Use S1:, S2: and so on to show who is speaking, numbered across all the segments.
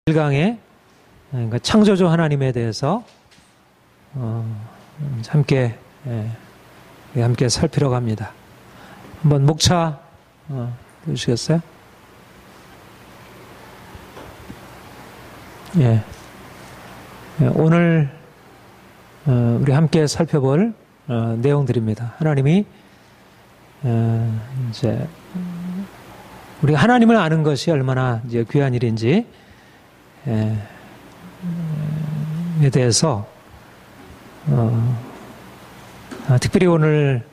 S1: 1강의 그러니까 창조주 하나님에 대해서 함께 살피러 갑니다. 한번 목차 해주시겠어요? 예. 오늘 우리 함께 살펴볼 내용들입니다. 하나님이 이제 우리가 하나님을 아는 것이 얼마나 이제 귀한 일인지 에 대해서 특별히 오늘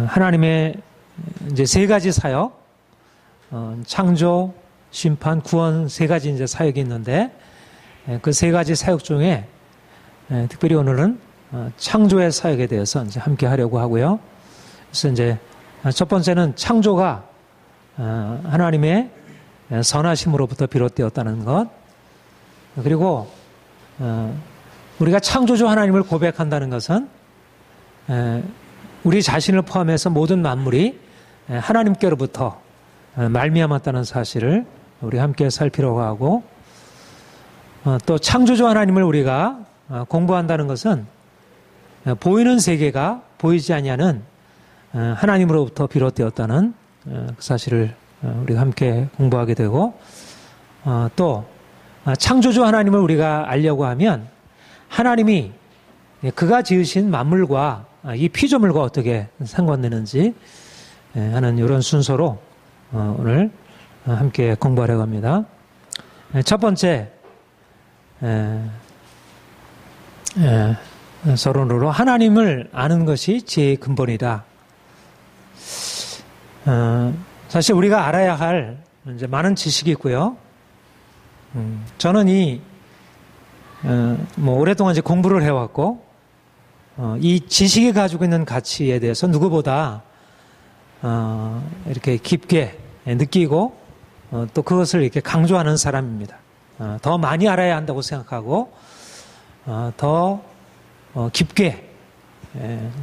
S1: 하나님의 이제 세 가지 사역, 창조, 심판, 구원 세 가지 이제 사역이 있는데 그 세 가지 사역 중에 특별히 오늘은 창조의 사역에 대해서 이제 함께 하려고 하고요. 그래서 이제 첫 번째는 창조가 하나님의 선하심으로부터 비롯되었다는 것, 그리고 우리가 창조주 하나님을 고백한다는 것은 우리 자신을 포함해서 모든 만물이 하나님께로부터 말미암았다는 사실을 우리 함께 살피려고 하고, 또 창조주 하나님을 우리가 공부한다는 것은 보이는 세계가 보이지 아니하는 하나님으로부터 비롯되었다는 그 사실을 우리가 함께 공부하게 되고, 또 창조주 하나님을 우리가 알려고 하면 하나님이 그가 지으신 만물과 이 피조물과 어떻게 상관되는지 하는 이런 순서로 오늘 함께 공부하려고 합니다. 첫 번째 서론으로 하나님을 아는 것이 지혜의 근본이다. 사실 우리가 알아야 할 이제 많은 지식이 있고요. 저는 오랫동안 이제 공부를 해왔고, 이 지식이 가지고 있는 가치에 대해서 누구보다 이렇게 깊게 느끼고 또 그것을 이렇게 강조하는 사람입니다. 더 많이 알아야 한다고 생각하고 더 깊게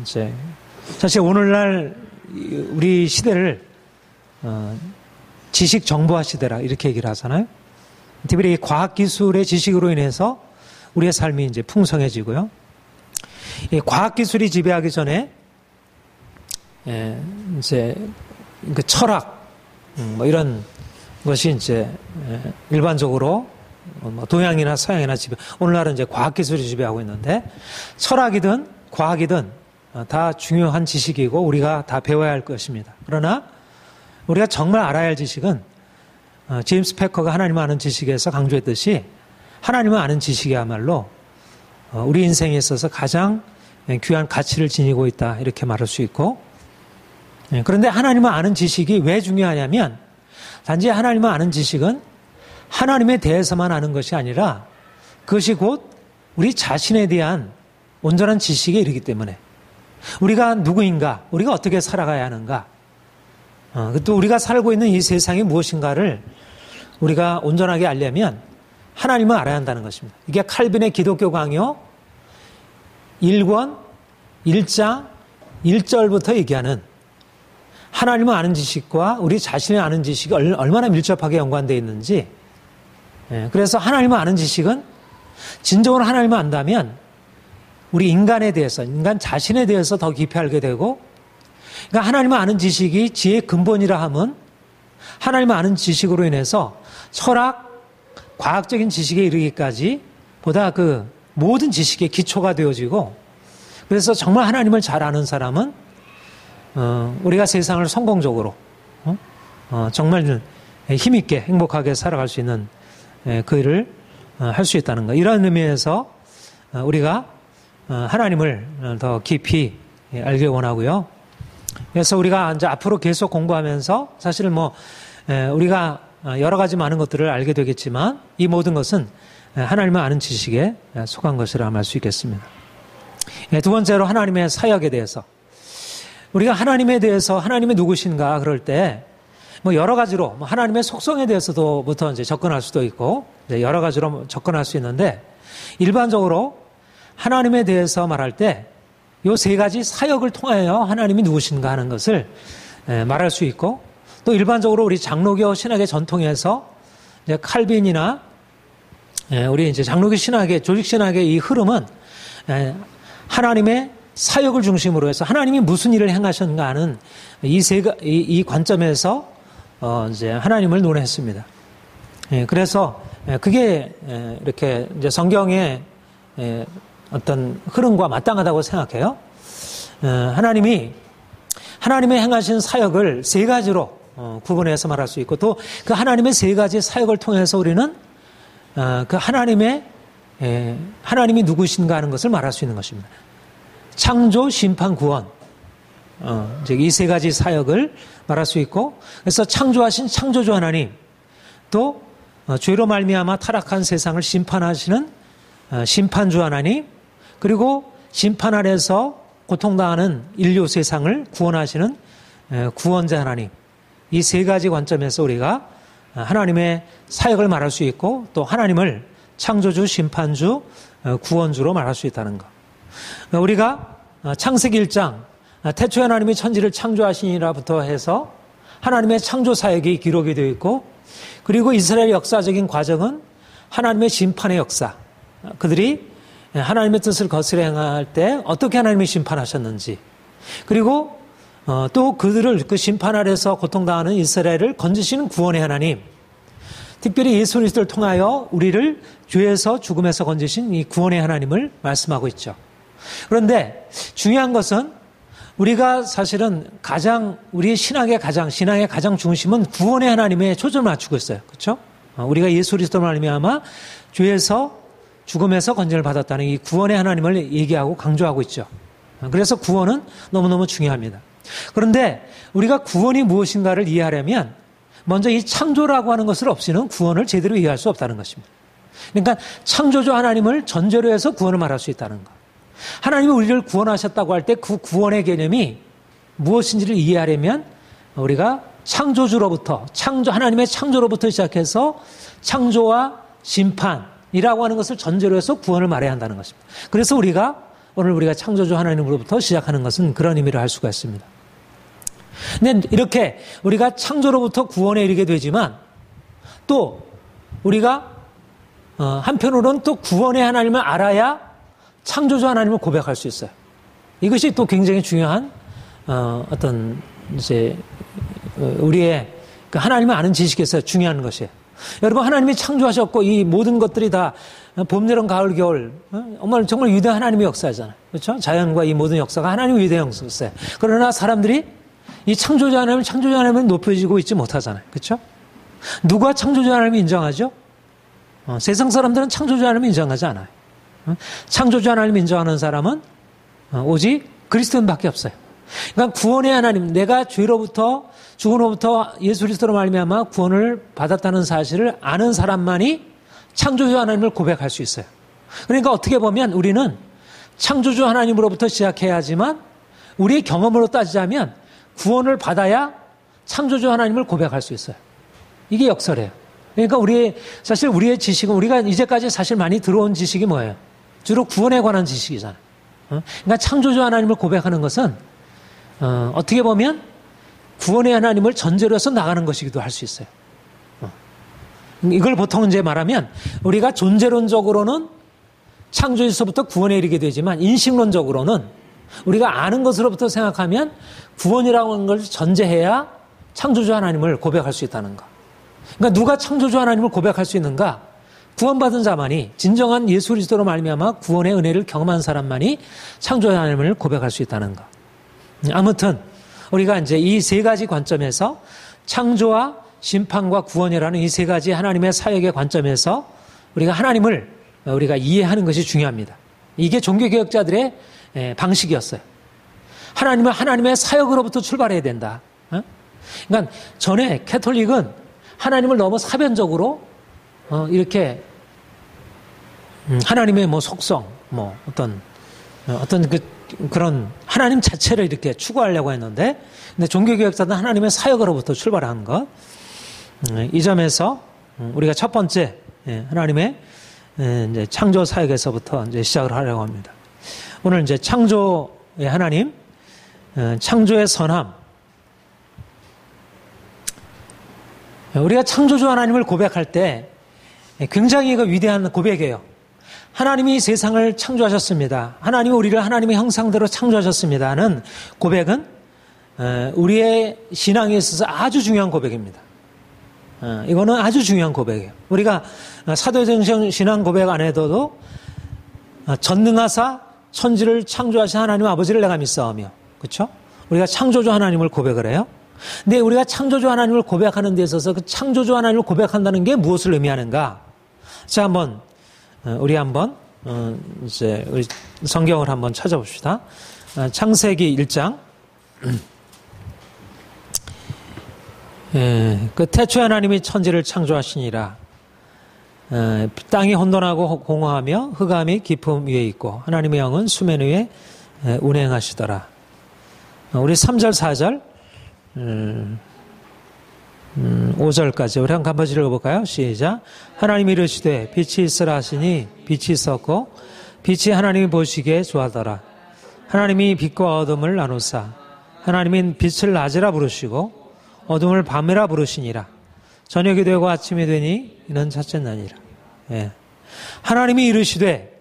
S1: 이제 사실 오늘날 우리 시대를 지식 정보화 시대라 이렇게 얘기를 하잖아요. 특별히 과학기술의 지식으로 인해서 우리의 삶이 이제 풍성해지고요. 이 과학기술이 지배하기 전에 이제 그 철학 이런 것이 이제 일반적으로 동양이나 서양이나 오늘날은 이제 과학기술이 지배하고 있는데, 철학이든 과학이든 다 중요한 지식이고 우리가 다 배워야 할 것입니다. 그러나 우리가 정말 알아야 할 지식은 제임스 패커가 하나님을 아는 지식에서 강조했듯이 하나님을 아는 지식이야말로 우리 인생에 있어서 가장 귀한 가치를 지니고 있다, 이렇게 말할 수 있고, 그런데 하나님을 아는 지식이 왜 중요하냐면 단지 하나님을 아는 지식은 하나님에 대해서만 아는 것이 아니라 그것이 곧 우리 자신에 대한 온전한 지식에 이르기 때문에 우리가 누구인가, 우리가 어떻게 살아가야 하는가, 또 우리가 살고 있는 이 세상이 무엇인가를 우리가 온전하게 알려면 하나님을 알아야 한다는 것입니다. 이게 칼빈의 기독교 강요 1권 1장 1절부터 얘기하는 하나님을 아는 지식과 우리 자신을 아는 지식이 얼마나 밀접하게 연관되어 있는지, 그래서 하나님을 아는 지식은 진정으로 하나님을 안다면 우리 인간에 대해서, 인간 자신에 대해서 더 깊이 알게 되고, 그러니까 하나님을 아는 지식이 지혜의 근본이라 함은 하나님을 아는 지식으로 인해서 철학, 과학적인 지식에 이르기까지 보다 그 모든 지식의 기초가 되어지고, 그래서 정말 하나님을 잘 아는 사람은 우리가 세상을 성공적으로 정말 힘있게 행복하게 살아갈 수 있는 그 일을 할 수 있다는 것, 이런 의미에서 우리가 하나님을 더 깊이 알길 원하고요. 그래서 우리가 이제 앞으로 계속 공부하면서 사실 우리가 여러 가지 많은 것들을 알게 되겠지만 이 모든 것은 하나님을 아는 지식에 속한 것이라 말 수 있겠습니다. 두 번째로 하나님의 사역에 대해서, 우리가 하나님에 대해서 하나님이 누구신가 그럴 때 여러 가지로 하나님의 속성에 대해서도부터 이제 접근할 수도 있고 여러 가지로 접근할 수 있는데, 일반적으로 하나님에 대해서 말할 때 이 세 가지 사역을 통하여 하나님이 누구신가 하는 것을 말할 수 있고, 또 일반적으로 우리 장로교 신학의 전통에서 이제 칼빈이나 우리 이제 장로교 신학의 조직 신학의 이 흐름은 하나님의 사역을 중심으로 해서 하나님이 무슨 일을 행하셨는가 하는 이 관점에서 이제 하나님을 논했습니다. 그래서 그게 이렇게 이제 성경의 어떤 흐름과 마땅하다고 생각해요. 하나님의 행하신 사역을 세 가지로 구분해서 말할 수 있고 또 그 하나님의 세 가지 사역을 통해서 우리는 그 하나님이 누구신가 하는 것을 말할 수 있는 것입니다. 창조, 심판, 구원. 이 세 가지 사역을 말할 수 있고 그래서 창조하신 창조주 하나님 또 죄로 말미암아 타락한 세상을 심판하시는 심판주 하나님 그리고 심판 아래서 고통당하는 인류 세상을 구원하시는 구원자 하나님 이 세 가지 관점에서 우리가 하나님의 사역을 말할 수 있고 또 하나님을 창조주, 심판주, 구원주로 말할 수 있다는 것. 우리가 창세기 1장 태초에 하나님이 천지를 창조하시니라부터 해서 하나님의 창조 사역이 기록이 되어 있고 그리고 이스라엘 역사적인 과정은 하나님의 심판의 역사 그들이 하나님의 뜻을 거스려 행할 때 어떻게 하나님이 심판하셨는지 그리고 또 그들을 그 심판 아래서 고통당하는 이스라엘을 건지시는 구원의 하나님 특별히 예수 그리스도를 통하여 우리를 죄에서 죽음에서 건지신 이 구원의 하나님을 말씀하고 있죠. 그런데 중요한 것은 우리가 사실은 우리의 신앙의 가장 중심은 구원의 하나님에 초점을 맞추고 있어요. 그렇죠? 우리가 예수 그리스도로 말미암아 죄에서 죽음에서 건짐을 받았다는 이 구원의 하나님을 얘기하고 강조하고 있죠. 그래서 구원은 너무너무 중요합니다. 그런데 우리가 구원이 무엇인가를 이해하려면 먼저 이 창조라고 하는 것을 없이는 구원을 제대로 이해할 수 없다는 것입니다. 그러니까 창조주 하나님을 전제로 해서 구원을 말할 수 있다는 것. 하나님이 우리를 구원하셨다고 할 때 그 구원의 개념이 무엇인지를 이해하려면 우리가 하나님의 창조로부터 시작해서 창조와 심판이라고 하는 것을 전제로 해서 구원을 말해야 한다는 것입니다. 그래서 오늘 우리가 창조주 하나님으로부터 시작하는 것은 그런 의미를 할 수가 있습니다. 근데 이렇게 우리가 창조로부터 구원에 이르게 되지만 또 우리가 한편으로는 또 구원의 하나님을 알아야 창조주 하나님을 고백할 수 있어요. 이것이 또 굉장히 중요한 어떤 이제 우리의 그 하나님을 아는 지식에서 중요한 것이에요. 여러분 하나님이 창조하셨고 이 모든 것들이 다 봄, 여름, 가을, 겨울 정말 위대한 하나님의 역사잖아요. 그렇죠? 자연과 이 모든 역사가 하나님의 위대한 역사예요. 그러나 사람들이 이 창조주 하나님을 높여지고 있지 못하잖아요. 그렇죠? 누가 창조주 하나님을 인정하죠? 세상 사람들은 창조주 하나님을 인정하지 않아요. 창조주 하나님을 인정하는 사람은 오직 그리스도인밖에 없어요. 그러니까 구원의 하나님, 내가 죄로부터 죽음으로부터 예수 그리스도로 말미암아 구원을 받았다는 사실을 아는 사람만이 창조주 하나님을 고백할 수 있어요. 그러니까 어떻게 보면 우리는 창조주 하나님으로부터 시작해야 하지만 우리의 경험으로 따지자면 구원을 받아야 창조주 하나님을 고백할 수 있어요. 이게 역설이에요. 그러니까 사실 우리의 지식은 우리가 이제까지 사실 많이 들어온 지식이 뭐예요? 주로 구원에 관한 지식이잖아요. 그러니까 창조주 하나님을 고백하는 것은 어떻게 보면 구원의 하나님을 전제로 해서 나가는 것이기도 할 수 있어요. 이걸 보통 이제 말하면 우리가 존재론적으로는 창조에서부터 구원에 이르게 되지만 인식론적으로는 우리가 아는 것으로부터 생각하면 구원이라고 하는 걸 전제해야 창조주 하나님을 고백할 수 있다는 것. 그러니까 누가 창조주 하나님을 고백할 수 있는가? 구원받은 자만이 진정한 예수 그리스도로 말미암아 구원의 은혜를 경험한 사람만이 창조주 하나님을 고백할 수 있다는 것. 아무튼 우리가 이제 이 세 가지 관점에서 창조와 심판과 구원이라는 이 세 가지 하나님의 사역의 관점에서 우리가 하나님을 우리가 이해하는 것이 중요합니다. 이게 종교개혁자들의 방식이었어요. 하나님은 하나님의 사역으로부터 출발해야 된다. 그러니까 전에 캐톨릭은 하나님을 너무 사변적으로 이렇게 하나님의 속성, 어떤 그런 하나님 자체를 이렇게 추구하려고 했는데, 근데 종교개혁자는 하나님의 사역으로부터 출발한 것. 이 점에서 우리가 첫 번째 하나님의 이제 창조 사역에서부터 이제 시작을 하려고 합니다. 오늘 이제 창조의 하나님, 창조의 선함. 우리가 창조주 하나님을 고백할 때 굉장히 그 위대한 고백이에요. 하나님이 세상을 창조하셨습니다. 하나님이 우리를 하나님의 형상대로 창조하셨습니다는 고백은 우리의 신앙에 있어서 아주 중요한 고백입니다. 이거는 아주 중요한 고백이에요. 우리가 사도행전 신앙 고백 안에도 전능하사 천지를 창조하신 하나님 아버지를 내가 믿사오며, 그렇죠? 우리가 창조주 하나님을 고백을 해요. 근데 우리가 창조주 하나님을 고백하는 데 있어서 그 창조주 하나님을 고백한다는 게 무엇을 의미하는가? 자, 우리 이제 우리 성경을 한번 찾아봅시다. 창세기 1장. 그 태초에 하나님이 천지를 창조하시니라. 땅이 혼돈하고 공허하며 흑암이 깊음 위에 있고 하나님의 영은 수면 위에 운행하시더라. 우리 3절 4절 5절까지 우리 한 번씩 읽어볼까요? 시작. 하나님이 이르시되 빛이 있으라 하시니 빛이 있었고 빛이 하나님이 보시기에 좋아하더라. 하나님이 빛과 어둠을 나누사 하나님은 빛을 낮이라 부르시고 어둠을 밤이라 부르시니라. 저녁이 되고 아침이 되니 이는 첫째 날이라. 예. 하나님이 이르시되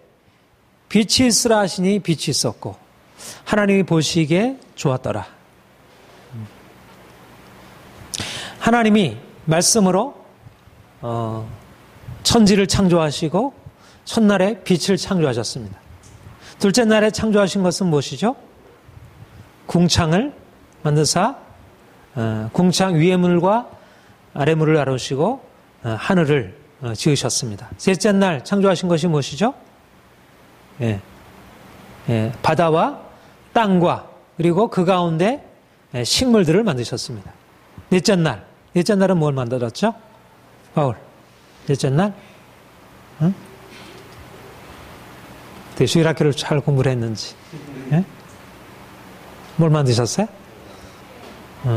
S1: 빛이 있으라 하시니 빛이 있었고 하나님이 보시기에 좋았더라. 하나님이 말씀으로 천지를 창조하시고 첫날에 빛을 창조하셨습니다. 둘째 날에 창조하신 것은 무엇이죠? 궁창을 만드사 궁창 위의 물과 아래 물을 나누시고 하늘을 지으셨습니다. 셋째 날 창조하신 것이 무엇이죠? 바다와 땅과 그리고 그 가운데 식물들을 만드셨습니다. 넷째 날은 뭘 만들었죠? 바울. 넷째 날? 응? 수일학교를 잘 공부를 했는지. 뭘 만드셨어요?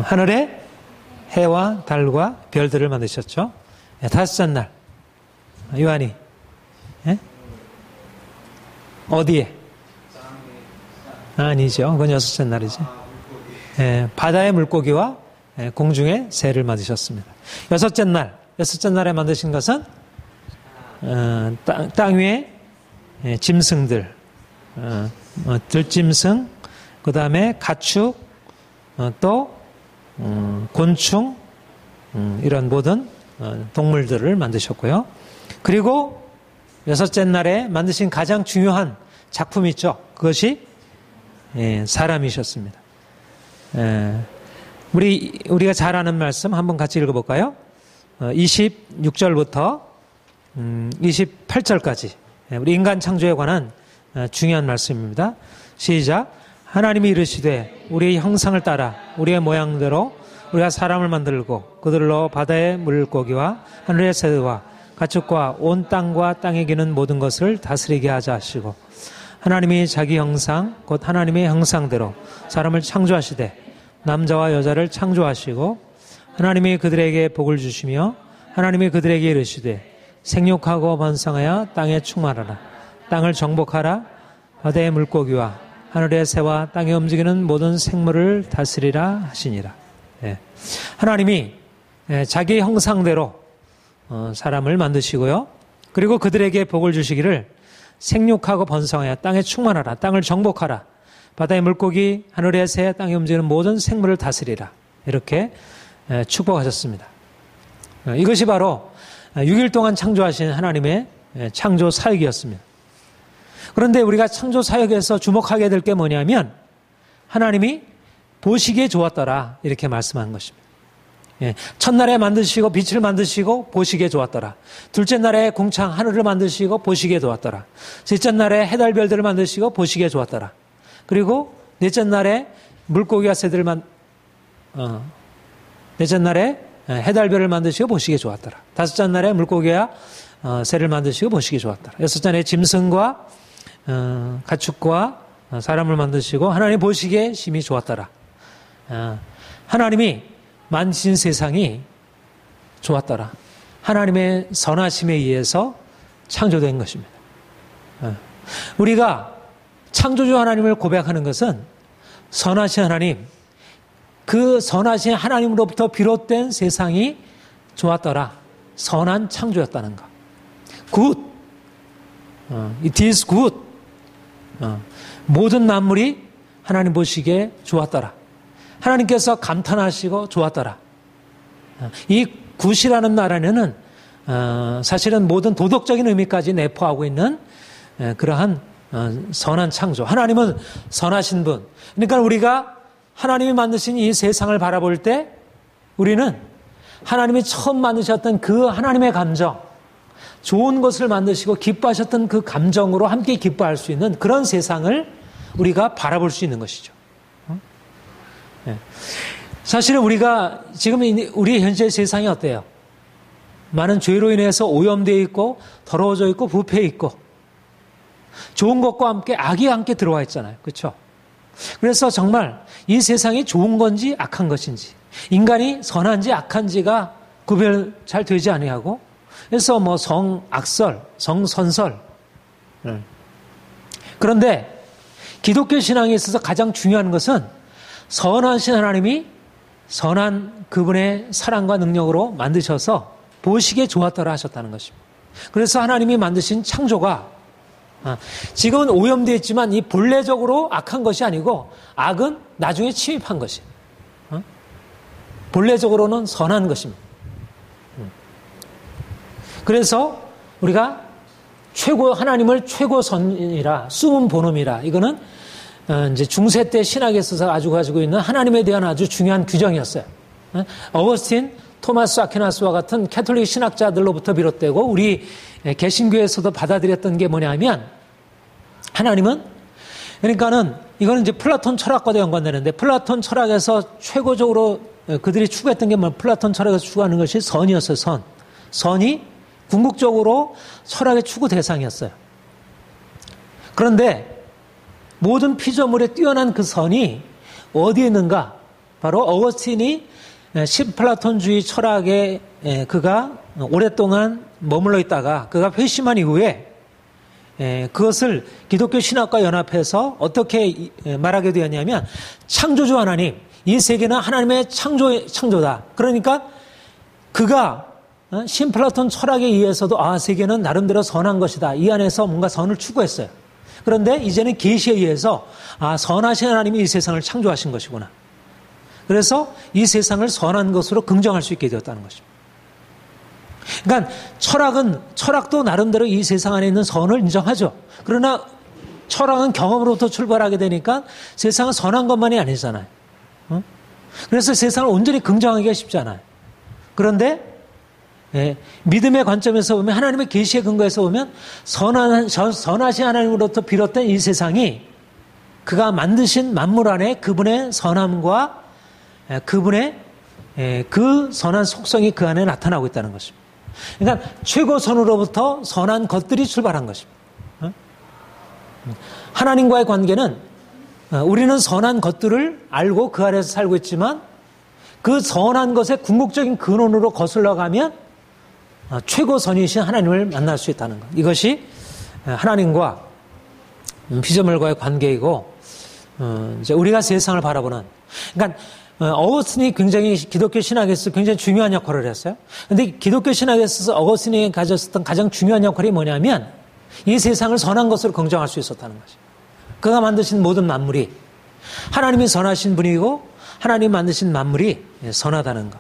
S1: 하늘에 해와 달과 별들을 만드셨죠. 다섯째 날 요한이 어디에? 아니죠. 그건 여섯째 날이지. 바다의 물고기와 공중의 새를 만드셨습니다. 여섯째 날에 만드신 것은 땅 위에 짐승들, 들짐승, 그 다음에 가축, 또 곤충, 이런 모든 동물들을 만드셨고요. 그리고 여섯째 날에 만드신 가장 중요한 작품이 있죠. 그것이 사람이셨습니다. 우리가 잘 아는 말씀 한번 같이 읽어볼까요? 26절부터 28절까지 우리 인간 창조에 관한 중요한 말씀입니다. 시작. 하나님이 이르시되 우리의 형상을 따라 우리의 모양대로 우리가 사람을 만들고 그들로 바다의 물고기와 하늘의 새와 가축과 온 땅과 땅에 기는 모든 것을 다스리게 하자 하시고 하나님이 자기 형상 곧 하나님의 형상대로 사람을 창조하시되 남자와 여자를 창조하시고 하나님이 그들에게 복을 주시며 하나님이 그들에게 이르시되 생육하고 번성하여 땅에 충만하라. 땅을 정복하라. 바다의 물고기와 하늘의 새와 땅에 움직이는 모든 생물을 다스리라 하시니라. 하나님이 자기 형상대로 사람을 만드시고요. 그리고 그들에게 복을 주시기를 생육하고 번성하여 땅에 충만하라. 땅을 정복하라. 바다의 물고기, 하늘의 새, 땅에 움직이는 모든 생물을 다스리라. 이렇게 축복하셨습니다. 이것이 바로 6일 동안 창조하신 하나님의 창조 사역이었습니다. 그런데 우리가 창조 사역에서 주목하게 될 게 뭐냐면 하나님이 보시기에 좋았더라 이렇게 말씀하는 것입니다. 첫날에 만드시고 빛을 만드시고 보시기에 좋았더라. 둘째 날에 궁창 하늘을 만드시고 보시기에 좋았더라. 셋째 날에 해달 별들을 만드시고 보시기에 좋았더라. 그리고 넷째 날에 물고기와 새들을 넷째 날에 해달별을 만드시고 보시기에 좋았더라. 다섯째 날에 물고기와 새를 만드시고 보시기에 좋았더라. 여섯째 날에 짐승과 가축과 사람을 만드시고 하나님 보시기에 심히 좋았더라. 하나님이 만드신 세상이 좋았더라. 하나님의 선하심에 의해서 창조된 것입니다. 우리가 창조주 하나님을 고백하는 것은 선하신 하나님, 그 선하신 하나님으로부터 비롯된 세상이 좋았더라. 선한 창조였다는 것. good. It is good. 모든 만물이 하나님 보시기에 좋았더라. 하나님께서 감탄하시고 좋았더라. 이 굿이라는 말에는 사실은 모든 도덕적인 의미까지 내포하고 있는 그러한 선한 창조. 하나님은 선하신 분. 그러니까 우리가 하나님이 만드신 이 세상을 바라볼 때 우리는 하나님이 처음 만드셨던 그 하나님의 감정, 좋은 것을 만드시고 기뻐하셨던 그 감정으로 함께 기뻐할 수 있는 그런 세상을 우리가 바라볼 수 있는 것이죠. 사실은 우리가 지금 우리 현재 세상이 어때요? 많은 죄로 인해서 오염되어 있고 더러워져 있고 부패해 있고 좋은 것과 함께 악이 함께 들어와 있잖아요. 그렇죠? 그래서 정말 이 세상이 좋은 건지 악한 것인지 인간이 선한지 악한지가 구별 잘 되지 아니하고 그래서 뭐 성악설, 성선설. 그런데 기독교 신앙에 있어서 가장 중요한 것은 선하신 하나님이 선한 그분의 사랑과 능력으로 만드셔서 보시기에 좋았더라 하셨다는 것입니다. 그래서 하나님이 만드신 창조가 지금은 오염되어 있지만 이 본래적으로 악한 것이 아니고 악은 나중에 침입한 것이에요. 본래적으로는 선한 것입니다. 그래서 우리가 하나님을 최고선이라, 숨은 본음이라, 이거는 이제 중세 때 신학에 있어서 아주 가지고 있는 하나님에 대한 아주 중요한 규정이었어요. 어거스틴, 토마스 아퀴나스와 같은 캐톨릭 신학자들로부터 비롯되고 우리 개신교에서도 받아들였던 게 뭐냐면 하나님은 그러니까는 이거는 이제 플라톤 철학과도 연관되는데 플라톤 철학에서 최고적으로 그들이 추구했던 게 뭐 플라톤 철학에서 추구하는 것이 선이었어요. 선이 궁극적으로 철학의 추구 대상이었어요. 그런데 모든 피조물에 뛰어난 그 선이 어디에 있는가? 바로 어거스틴이 신플라톤주의 철학에 그가 오랫동안 머물러 있다가 그가 회심한 이후에 그것을 기독교 신학과 연합해서 어떻게 말하게 되었냐면 창조주 하나님, 이 세계는 하나님의 창조다. 그러니까 그가 신플라톤 철학에 의해서도 세계는 나름대로 선한 것이다. 이 안에서 뭔가 선을 추구했어요. 그런데 이제는 계시에 의해서 선하신 하나님이 이 세상을 창조하신 것이구나. 그래서 이 세상을 선한 것으로 긍정할 수 있게 되었다는 것입니다. 그러니까 철학도 나름대로 이 세상 안에 있는 선을 인정하죠. 그러나 철학은 경험으로부터 출발하게 되니까 세상은 선한 것만이 아니잖아요. 그래서 세상을 온전히 긍정하기가 쉽지 않아요. 그런데 믿음의 관점에서 보면 하나님의 계시의 근거에서 보면 선하신 하나님으로부터 비롯된 이 세상이 그가 만드신 만물 안에 그분의 선함과 그분의 그 선한 속성이 그 안에 나타나고 있다는 것입니다. 그러니까 최고선으로부터 선한 것들이 출발한 것입니다. 하나님과의 관계는 우리는 선한 것들을 알고 그 아래에서 살고 있지만 그 선한 것의 궁극적인 근원으로 거슬러 가면 최고선이신 하나님을 만날 수 있다는 것. 이것이 하나님과 피조물과의 관계이고 이제 우리가 세상을 바라보는 그러니까 어거스틴이 굉장히 기독교 신학에서 굉장히 중요한 역할을 했어요. 그런데 기독교 신학에 있어서 어거스틴이 가졌었던 가장 중요한 역할이 뭐냐면 이 세상을 선한 것으로 긍정할 수 있었다는 것이에요. 그가 만드신 모든 만물이 하나님이 선하신 분이고 하나님 만드신 만물이 선하다는 것.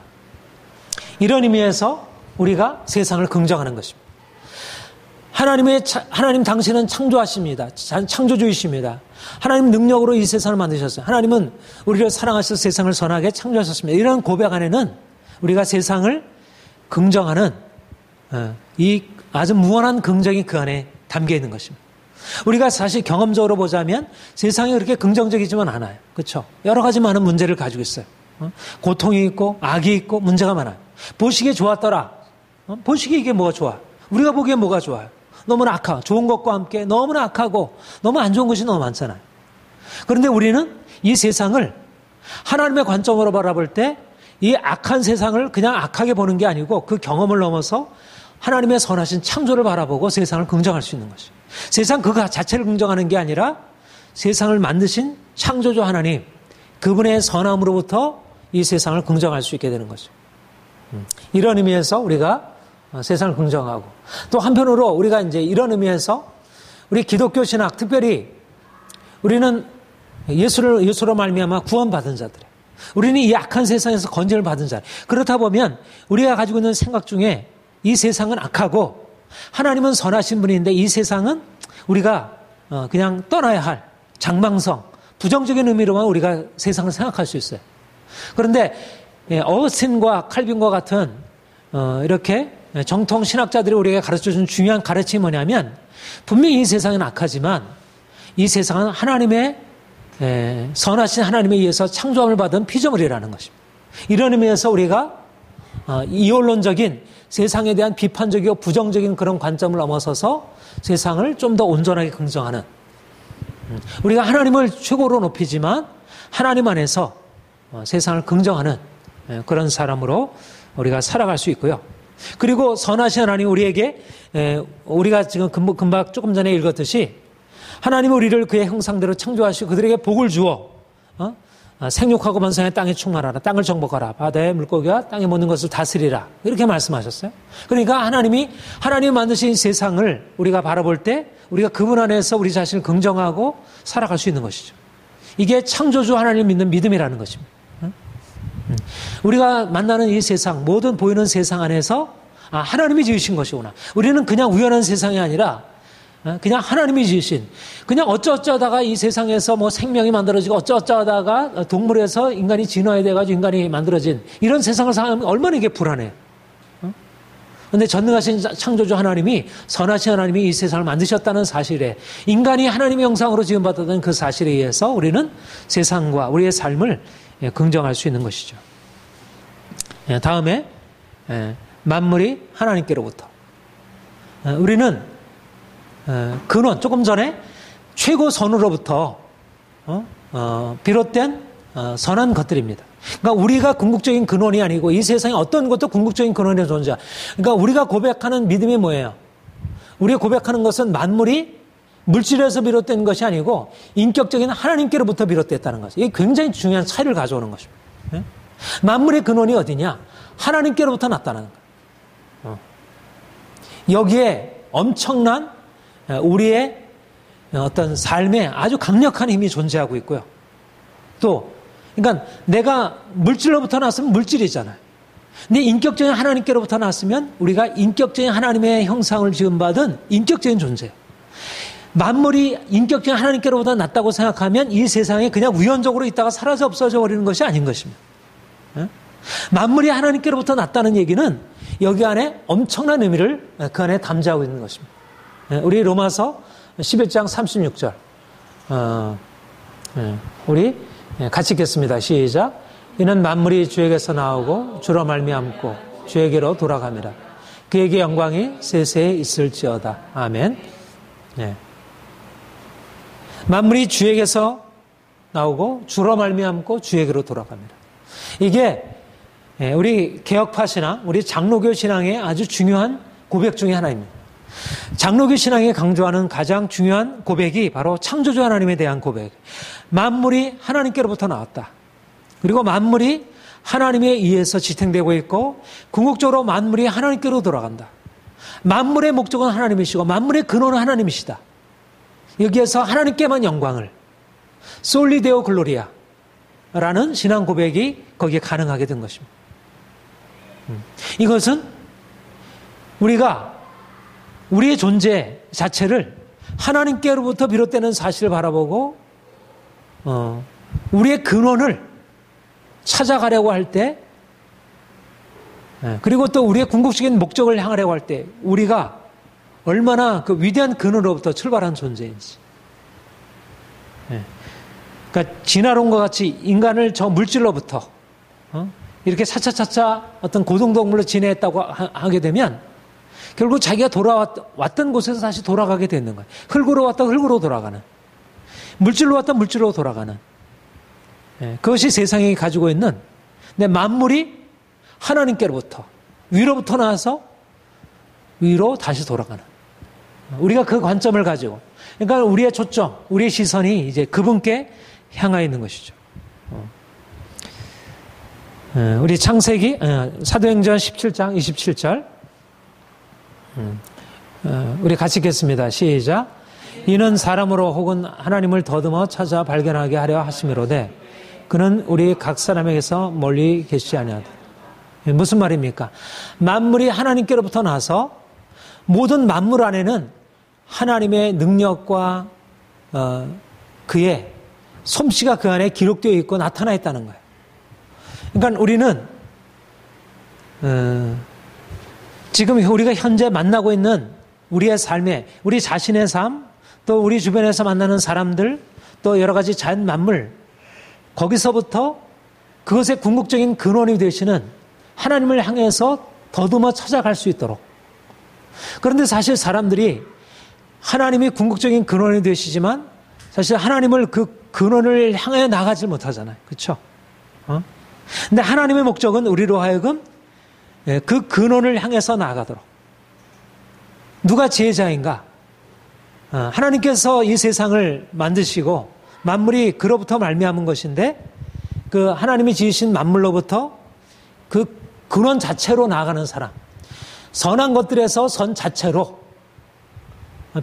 S1: 이런 의미에서 우리가 세상을 긍정하는 것입니다. 하나님 당신은 창조하십니다. 창조주이십니다. 하나님 능력으로 이 세상을 만드셨어요. 하나님은 우리를 사랑하셔서 세상을 선하게 창조하셨습니다. 이런 고백 안에는 우리가 세상을 긍정하는 이 아주 무한한 긍정이 그 안에 담겨 있는 것입니다. 우리가 사실 경험적으로 보자면 세상이 그렇게 긍정적이지만 않아요. 그렇죠? 여러 가지 많은 문제를 가지고 있어요. 고통이 있고 악이 있고 문제가 많아요. 보시기에 좋았더라. 보시기에 이게 뭐가 좋아? 우리가 보기에 뭐가 좋아요? 너무나 악하고 좋은 것과 함께 너무나 악하고 너무 안 좋은 것이 너무 많잖아요. 그런데 우리는 이 세상을 하나님의 관점으로 바라볼 때 이 악한 세상을 그냥 악하게 보는 게 아니고 그 경험을 넘어서 하나님의 선하신 창조를 바라보고 세상을 긍정할 수 있는 것이에요. 세상 그 자체를 긍정하는 게 아니라 세상을 만드신 창조주 하나님, 그분의 선함으로부터 이 세상을 긍정할 수 있게 되는 것이죠. 이런 의미에서 우리가 세상을 긍정하고, 또 한편으로 우리가 이제 이런 의미에서 우리 기독교 신학, 특별히 우리는 예수로 말미암아 구원받은 자들, 우리는 이 악한 세상에서 건전을 받은 자. 그렇다 보면 우리가 가지고 있는 생각 중에 이 세상은 악하고 하나님은 선하신 분인데 이 세상은 우리가 그냥 떠나야 할 장망성, 부정적인 의미로만 우리가 세상을 생각할 수 있어요. 그런데 어거스틴과 칼빈과 같은 이렇게 정통 신학자들이 우리에게 가르쳐준 중요한 가르침이 뭐냐면, 분명히 이 세상은 악하지만 이 세상은 하나님의 선하신 하나님에 의해서 창조함을 받은 피조물이라는 것입니다. 이런 의미에서 우리가 이원론적인 세상에 대한 비판적이고 부정적인 그런 관점을 넘어서서 세상을 좀 더 온전하게 긍정하는, 우리가 하나님을 최고로 높이지만 하나님 안에서 세상을 긍정하는 그런 사람으로 우리가 살아갈 수 있고요. 그리고 선하신 하나님 우리에게, 우리가 지금 금방 조금 전에 읽었듯이 하나님은 우리를 그의 형상대로 창조하시고 그들에게 복을 주어 생육하고 번성해 땅에 충만하라, 땅을 정복하라, 바다의 물고기와 땅에 모든 것을 다스리라, 이렇게 말씀하셨어요. 그러니까 하나님이 만드신 세상을 우리가 바라볼 때 우리가 그분 안에서 우리 자신을 긍정하고 살아갈 수 있는 것이죠. 이게 창조주 하나님을 믿는 믿음이라는 것입니다. 우리가 만나는 이 세상, 모든 보이는 세상 안에서 하나님이 지으신 것이구나. 우리는 그냥 우연한 세상이 아니라 그냥 하나님이 지으신, 그냥 어쩌다가 이 세상에서 뭐 생명이 만들어지고 어쩌다가 동물에서 인간이 진화해 돼가지고 인간이 만들어진 이런 세상을 살면 얼마나 이게 불안해요. 그런데 전능하신 창조주 하나님이, 선하신 하나님이 이 세상을 만드셨다는 사실에, 인간이 하나님의 형상으로 지음받았다는 그 사실에 의해서 우리는 세상과 우리의 삶을 긍정할 수 있는 것이죠. 다음에 만물이 하나님께로부터. 우리는 근원, 조금 전에 최고선으로부터 비롯된 선한 것들입니다. 그러니까 우리가 궁극적인 근원이 아니고 이 세상에 어떤 것도 궁극적인 근원의 존재. 그러니까 우리가 고백하는 믿음이 뭐예요? 우리가 고백하는 것은 만물이 물질에서 비롯된 것이 아니고 인격적인 하나님께로부터 비롯됐다는 것이죠. 이게 굉장히 중요한 차이를 가져오는 것입니다. 만물의 근원이 어디냐? 하나님께로부터 났다는 거예요. 여기에 엄청난 우리의 어떤 삶에 아주 강력한 힘이 존재하고 있고요. 또, 그러니까 내가 물질로부터 났으면 물질이잖아요. 근데 인격적인 하나님께로부터 났으면 우리가 인격적인 하나님의 형상을 지음받은 인격적인 존재예요. 만물이 인격적인 하나님께로부터 났다고 생각하면 이 세상에 그냥 우연적으로 있다가 사라져 없어져 버리는 것이 아닌 것입니다. 만물이 하나님께로부터 났다는 얘기는 여기 안에 엄청난 의미를 그 안에 담지하고 있는 것입니다. 우리 로마서 11장 36절 우리 같이 읽겠습니다. 시작. 이는 만물이 주에게서 나오고 주로 말미암고 주에게로 돌아갑니다. 그에게 영광이 세세에 있을지어다. 아멘. 만물이 주에게서 나오고 주로 말미암고 주에게로 돌아갑니다. 이게 우리 개혁파 신앙, 우리 장로교 신앙의 아주 중요한 고백 중에 하나입니다. 장로교 신앙이 강조하는 가장 중요한 고백이 바로 창조주 하나님에 대한 고백. 만물이 하나님께로부터 나왔다. 그리고 만물이 하나님에 의해서 지탱되고 있고 궁극적으로 만물이 하나님께로 돌아간다. 만물의 목적은 하나님이시고 만물의 근원은 하나님이시다. 여기에서 하나님께만 영광을, 솔리데오 글로리아 라는 신앙 고백이 거기에 가능하게 된 것입니다. 이것은 우리가 우리의 존재 자체를 하나님께로부터 비롯되는 사실을 바라보고 우리의 근원을 찾아가려고 할 때, 그리고 또 우리의 궁극적인 목적을 향하려고 할 때 우리가 얼마나 그 위대한 근원으로부터 출발한 존재인지. 그러니까 진화론과 같이 인간을 저 물질로부터 이렇게 차차차차 어떤 고등동물로 진화했다고 하게 되면 결국 자기가 돌아왔던 곳에서 다시 돌아가게 되는 거예요. 흙으로 왔다 흙으로 돌아가는, 물질로 왔다 물질로 돌아가는, 그것이 세상이 가지고 있는, 근데 만물이 하나님께로부터 위로부터 나와서 위로 다시 돌아가는, 우리가 그 관점을 가지고, 그러니까 우리의 초점, 우리의 시선이 이제 그분께 향해 있는 것이죠. 우리 창세기 사도행전 17장 27절 우리 같이 읽겠습니다. 시작. 이는 사람으로 혹은 하나님을 더듬어 찾아 발견하게 하려 하심이로되 그는 우리 각 사람에게서 멀리 계시지 아니하다. 무슨 말입니까? 만물이 하나님께로부터 나서 모든 만물 안에는 하나님의 능력과 그의 솜씨가 그 안에 기록되어 있고 나타나 있다는 거예요. 그러니까 우리는 지금 우리가 현재 만나고 있는 우리의 삶에 우리 자신의 삶, 또 우리 주변에서 만나는 사람들, 또 여러 가지 자연 만물, 거기서부터 그것의 궁극적인 근원이 되시는 하나님을 향해서 더듬어 찾아갈 수 있도록. 그런데 사실 사람들이 하나님이 궁극적인 근원이 되시지만 사실 하나님을 그 근원을 향해 나가지 못하잖아요. 그렇죠? 근데 하나님의 목적은 우리로 하여금 그 근원을 향해서 나아가도록. 누가 지혜자인가? 하나님께서 이 세상을 만드시고 만물이 그로부터 말미암은 것인데 그 하나님이 지으신 만물로부터 그 근원 자체로 나아가는 사람. 선한 것들에서 선 자체로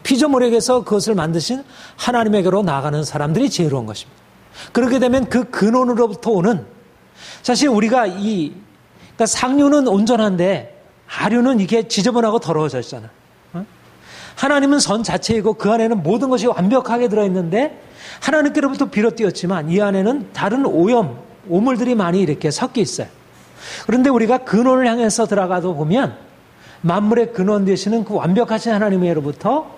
S1: 피조물에게서 그것을 만드신 하나님에게로 나아가는 사람들이 지혜로운 것입니다. 그렇게 되면 그 근원으로부터 오는 사실 우리가 그러니까 상류는 온전한데 하류는 이게 지저분하고 더러워져 있잖아요. 하나님은 선 자체이고 그 안에는 모든 것이 완벽하게 들어있는데 하나님께로부터 비롯되었지만 이 안에는 다른 오물들이 많이 이렇게 섞여 있어요. 그런데 우리가 근원을 향해서 들어가도 보면 만물의 근원 되시는 그 완벽하신 하나님으로부터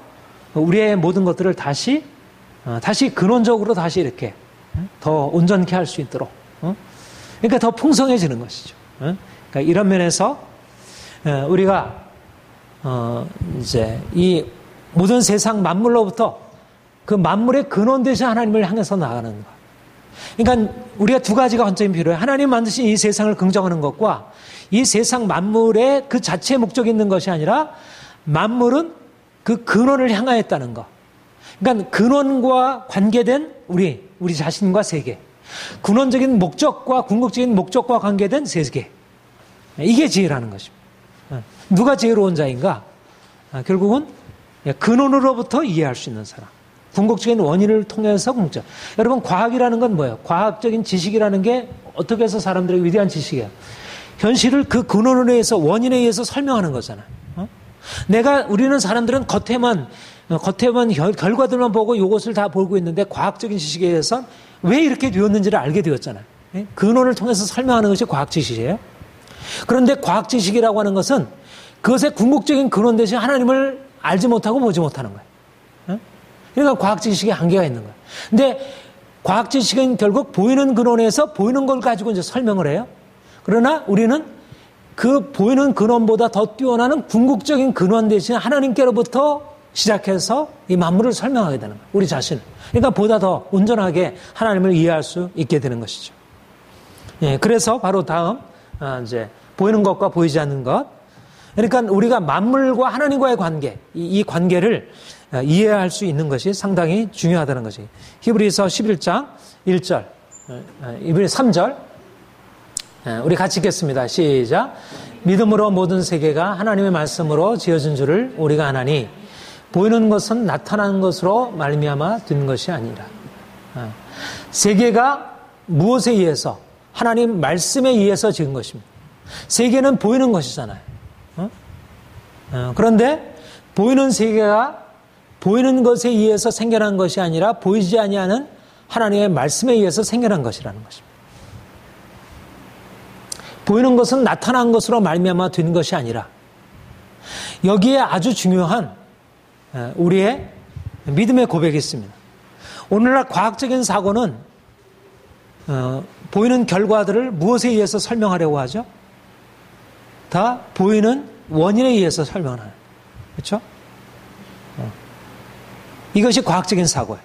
S1: 우리의 모든 것들을 다시 근원적으로 다시 이렇게 더 온전케 할 수 있도록 그러니까 더 풍성해지는 것이죠. 그러니까 이런 면에서 우리가 이제 이 모든 세상 만물로부터 그 만물의 근원 되신 하나님을 향해서 나가는 것. 그러니까 우리가 두 가지가 관점이 필요해요. 하나님 만드신 이 세상을 긍정하는 것과 이 세상 만물의 그 자체의 목적이 있는 것이 아니라 만물은 그 근원을 향하였다는 것. 그러니까 근원과 관계된 우리 자신과 세계. 근원적인 목적과 궁극적인 목적과 관계된 세계. 이게 지혜라는 것입니다. 누가 지혜로운 자인가? 결국은 근원으로부터 이해할 수 있는 사람. 궁극적인 원인을 통해서 궁극적. 여러분 과학이라는 건 뭐예요? 과학적인 지식이라는 게 어떻게 해서 사람들에게 위대한 지식이에요? 현실을 그 근원에 의해서 원인에 의해서 설명하는 거잖아요. 우리는 사람들은 겉에만 결과들만 보고 이것을 다 보고 있는데 과학적인 지식에 의해서 왜 이렇게 되었는지를 알게 되었잖아요. 근원을 통해서 설명하는 것이 과학 지식이에요. 그런데 과학 지식이라고 하는 것은 그것의 궁극적인 근원 대신 하나님을 알지 못하고 보지 못하는 거예요. 그러니까 과학 지식에 한계가 있는 거예요. 근데 과학 지식은 결국 보이는 근원에서 보이는 걸 가지고 이제 설명을 해요. 그러나 우리는 그 보이는 근원보다 더 뛰어나는 궁극적인 근원 대신 하나님께로부터 시작해서 이 만물을 설명하게 되는 거예요. 우리 자신을. 그러니까 보다 더 온전하게 하나님을 이해할 수 있게 되는 것이죠. 그래서 바로 다음 이제 보이는 것과 보이지 않는 것. 그러니까 우리가 만물과 하나님과의 관계, 이 관계를 이해할 수 있는 것이 상당히 중요하다는 것이. 히브리서 11장 1절, 히브리 3절. 우리 같이 읽겠습니다. 시작. 믿음으로 모든 세계가 하나님의 말씀으로 지어진 줄을 우리가 아나니 보이는 것은 나타나는 것으로 말미암아 된 것이 아니라. 세계가 무엇에 의해서? 하나님 말씀에 의해서 지은 것입니다. 세계는 보이는 것이잖아요. 그런데 보이는 세계가 보이는 것에 의해서 생겨난 것이 아니라 보이지 아니하는 하나님의 말씀에 의해서 생겨난 것이라는 것입니다. 보이는 것은 나타난 것으로 말미암아 된 것이 아니라 여기에 아주 중요한 우리의 믿음의 고백이 있습니다. 오늘날 과학적인 사고는 보이는 결과들을 무엇에 의해서 설명하려고 하죠? 다 보이는 원인에 의해서 설명을 하는. 그렇죠? 이것이 과학적인 사고예요.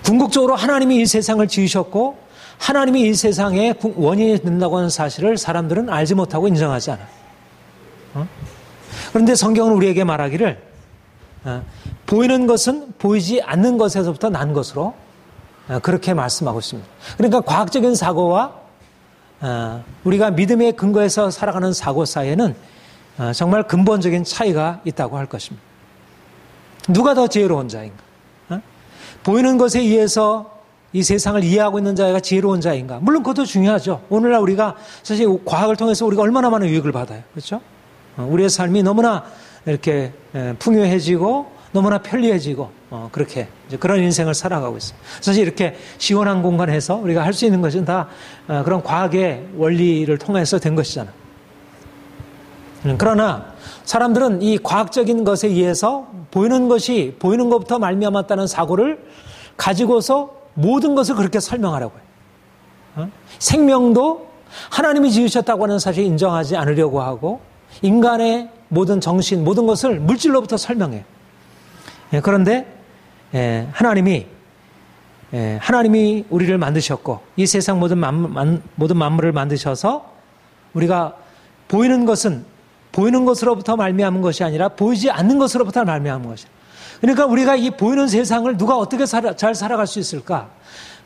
S1: 궁극적으로 하나님이 이 세상을 지으셨고 하나님이 이 세상에 원인이 된다고 하는 사실을 사람들은 알지 못하고 인정하지 않아요. 그런데 성경은 우리에게 말하기를 보이는 것은 보이지 않는 것에서부터 난 것으로 그렇게 말씀하고 있습니다. 그러니까 과학적인 사고와 우리가 믿음의 근거에서 살아가는 사고 사이에는 정말 근본적인 차이가 있다고 할 것입니다. 누가 더 지혜로운 자인가? 보이는 것에 의해서 이 세상을 이해하고 있는 자가 지혜로운 자인가? 물론 그것도 중요하죠. 오늘날 우리가 사실 과학을 통해서 우리가 얼마나 많은 유익을 받아요. 그렇죠? 우리의 삶이 너무나 이렇게 풍요해지고 너무나 편리해지고 그렇게 이제 그런 인생을 살아가고 있어요. 사실 이렇게 시원한 공간에서 우리가 할 수 있는 것은 다 그런 과학의 원리를 통해서 된 것이잖아요. 그러나 사람들은 이 과학적인 것에 의해서 보이는 것부터 말미암았다는 사고를 가지고서 모든 것을 그렇게 설명하려고 해요. 생명도 하나님이 지으셨다고 하는 사실을 인정하지 않으려고 하고 인간의 모든 정신, 모든 것을 물질로부터 설명해요. 그런데 하나님이 우리를 만드셨고 이 세상 모든 만물을 만드셔서 우리가 보이는 것은 보이는 것으로부터 말미암은 것이 아니라 보이지 않는 것으로부터 말미암은 것이야. 그러니까 우리가 이 보이는 세상을 누가 어떻게 잘 살아갈 수 있을까?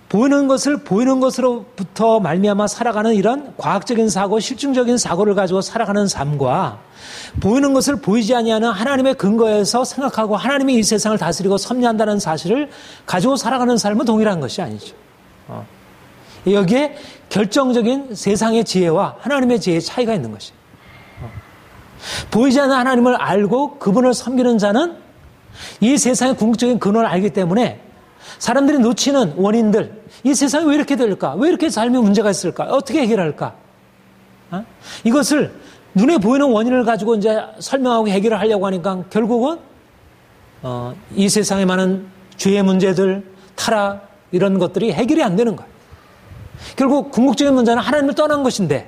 S1: 보이는 것을 보이는 것으로부터 말미암아 살아가는 이런 과학적인 사고, 실증적인 사고를 가지고 살아가는 삶과 보이는 것을 보이지 아니하는 하나님의 근거에서 생각하고 하나님이 이 세상을 다스리고 섭리한다는 사실을 가지고 살아가는 삶은 동일한 것이 아니죠. 여기에 결정적인 세상의 지혜와 하나님의 지혜의 차이가 있는 것이에요. 보이지 않는 하나님을 알고 그분을 섬기는 자는 이 세상의 궁극적인 근원을 알기 때문에 사람들이 놓치는 원인들, 이 세상이 왜 이렇게 될까? 왜 이렇게 삶에 문제가 있을까? 어떻게 해결할까? 이것을 눈에 보이는 원인을 가지고 이제 설명하고 해결을 하려고 하니까 결국은 이 세상에 많은 죄의 문제들, 타락 이런 것들이 해결이 안 되는 거예요. 결국 궁극적인 문제는 하나님을 떠난 것인데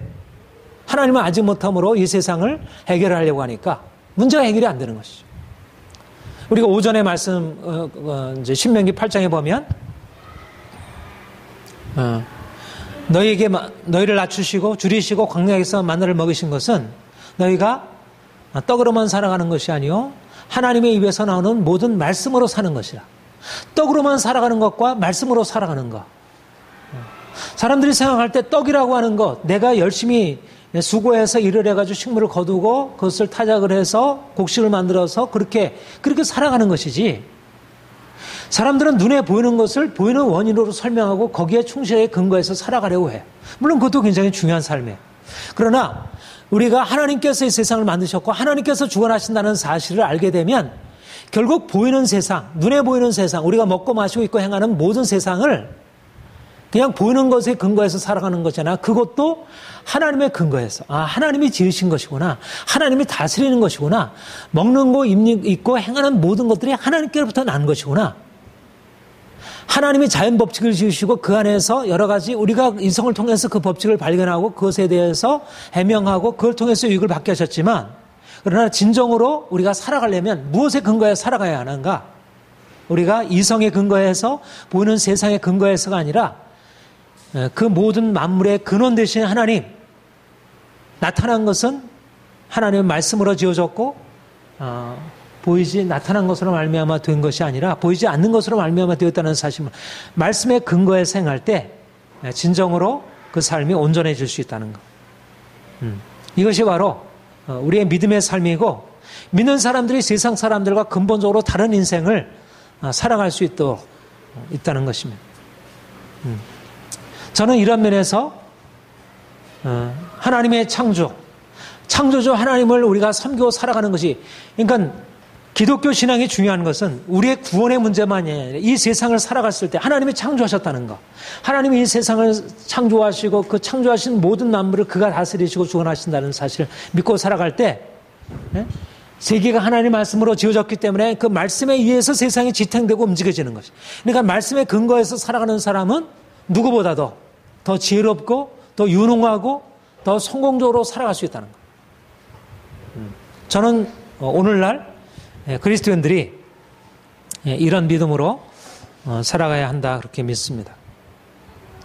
S1: 하나님은 아직 못함으로 이 세상을 해결하려고 하니까 문제가 해결이 안 되는 것이죠. 우리가 오전에 말씀 이제 신명기 8장에 보면 너희를 낮추시고 줄이시고 광야에서 만나를 먹이신 것은 너희가 떡으로만 살아가는 것이 아니요 하나님의 입에서 나오는 모든 말씀으로 사는 것이라. 떡으로만 살아가는 것과 말씀으로 살아가는 것. 사람들이 생각할 때 떡이라고 하는 것, 내가 열심히 수고해서 일을 해가지고 식물을 거두고 그것을 타작을 해서 곡식을 만들어서 그렇게 살아가는 것이지. 사람들은 눈에 보이는 것을 보이는 원인으로 설명하고 거기에 충실하게 근거해서 살아가려고 해요. 물론 그것도 굉장히 중요한 삶이에요. 그러나 우리가 하나님께서 이 세상을 만드셨고 하나님께서 주관하신다는 사실을 알게 되면 결국 보이는 세상, 눈에 보이는 세상, 우리가 먹고 마시고 있고 행하는 모든 세상을 그냥 보이는 것에 근거해서 살아가는 거잖아. 그것도 하나님의 근거에서 하나님이 지으신 것이구나. 하나님이 다스리는 것이구나. 먹는 거, 입고 행하는 모든 것들이 하나님께로부터 난 것이구나. 하나님이 자연 법칙을 지으시고 그 안에서 여러 가지 우리가 이성을 통해서 그 법칙을 발견하고 그것에 대해서 해명하고 그걸 통해서 유익을 받게 하셨지만 그러나 진정으로 우리가 살아가려면 무엇에 근거해 살아가야 하는가? 우리가 이성에 근거해서 보이는 세상에 근거해서가 아니라 그 모든 만물의 근원 되신 하나님, 나타난 것은 하나님의 말씀으로 지어졌고 나타난 것으로 말미암아 된 것이 아니라 보이지 않는 것으로 말미암아 되었다는 사실을 말씀의 근거에 생할 때 진정으로 그 삶이 온전해질 수 있다는 것. 이것이 바로 우리의 믿음의 삶이고 믿는 사람들이 세상 사람들과 근본적으로 다른 인생을 살아갈 수 있도록 있다는 것입니다. 저는 이런 면에서 하나님의 창조주 하나님을 우리가 섬기고 살아가는 것이, 그러니까 기독교 신앙이 중요한 것은 우리의 구원의 문제만이 아니라 이 세상을 살아갔을 때 하나님이 창조하셨다는 것. 하나님이 이 세상을 창조하시고 그 창조하신 모든 만물을 그가 다스리시고 주관하신다는 사실을 믿고 살아갈 때 세계가 하나님의 말씀으로 지어졌기 때문에 그 말씀에 의해서 세상이 지탱되고 움직여지는 것이. 그러니까 말씀의 근거에서 살아가는 사람은 누구보다도 더 지혜롭고 더 유능하고 더 성공적으로 살아갈 수 있다는 것. 저는 오늘날 그리스도인들이 이런 믿음으로 살아가야 한다 그렇게 믿습니다.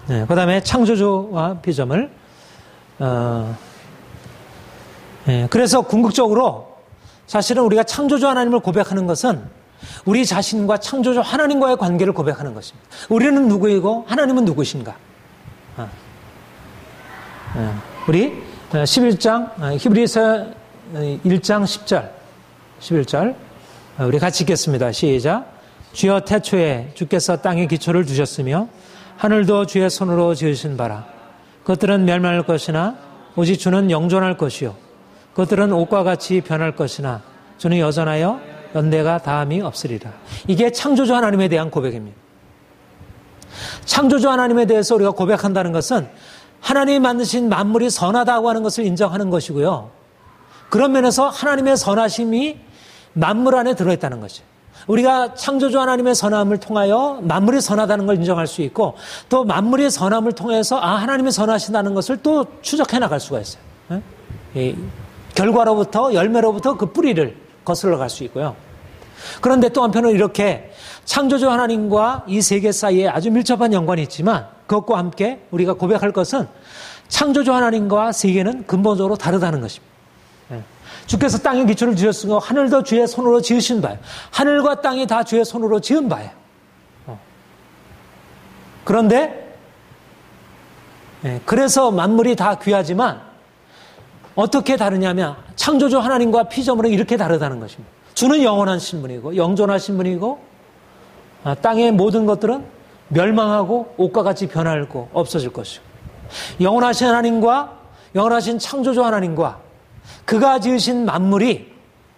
S1: 그 다음에 창조주와 비점을 그래서 궁극적으로 사실은 우리가 창조주 하나님을 고백하는 것은 우리 자신과 창조주 하나님과의 관계를 고백하는 것입니다. 우리는 누구이고 하나님은 누구신가? 우리 11장 히브리서 1장 10절 11절 우리 같이 읽겠습니다. 시작. 주여 태초에 주께서 땅에 기초를 두셨으며 하늘도 주의 손으로 지으신 바라. 그것들은 멸망할 것이나 오직 주는 영존할 것이요 그것들은 옷과 같이 변할 것이나 주는 여전하여 연대가 다함이 없으리라. 이게 창조주 하나님에 대한 고백입니다. 창조주 하나님에 대해서 우리가 고백한다는 것은 하나님이 만드신 만물이 선하다고 하는 것을 인정하는 것이고요. 그런 면에서 하나님의 선하심이 만물 안에 들어있다는 것이죠. 우리가 창조주 하나님의 선함을 통하여 만물이 선하다는 걸 인정할 수 있고 또 만물의 선함을 통해서 하나님이 선하신다는 것을 또 추적해 나갈 수가 있어요. 결과로부터 열매로부터 그 뿌리를 거슬러 갈 수 있고요. 그런데 또 한편으로 이렇게 창조주 하나님과 이 세계 사이에 아주 밀접한 연관이 있지만 그것과 함께 우리가 고백할 것은 창조주 하나님과 세계는 근본적으로 다르다는 것입니다. 주께서 땅의 기초를 지으시고 하늘도 주의 손으로 지으신 바예요. 하늘과 땅이 다 주의 손으로 지은 바예요. 그런데 그래서 만물이 다 귀하지만 어떻게 다르냐면 창조주 하나님과 피조물은 이렇게 다르다는 것입니다. 주는 영원하신 분이고 영존하신 분이고 땅의 모든 것들은 멸망하고 옷과 같이 변하고 없어질 것이고 영원하신 하나님과 영원하신 창조주 하나님과 그가 지으신 만물이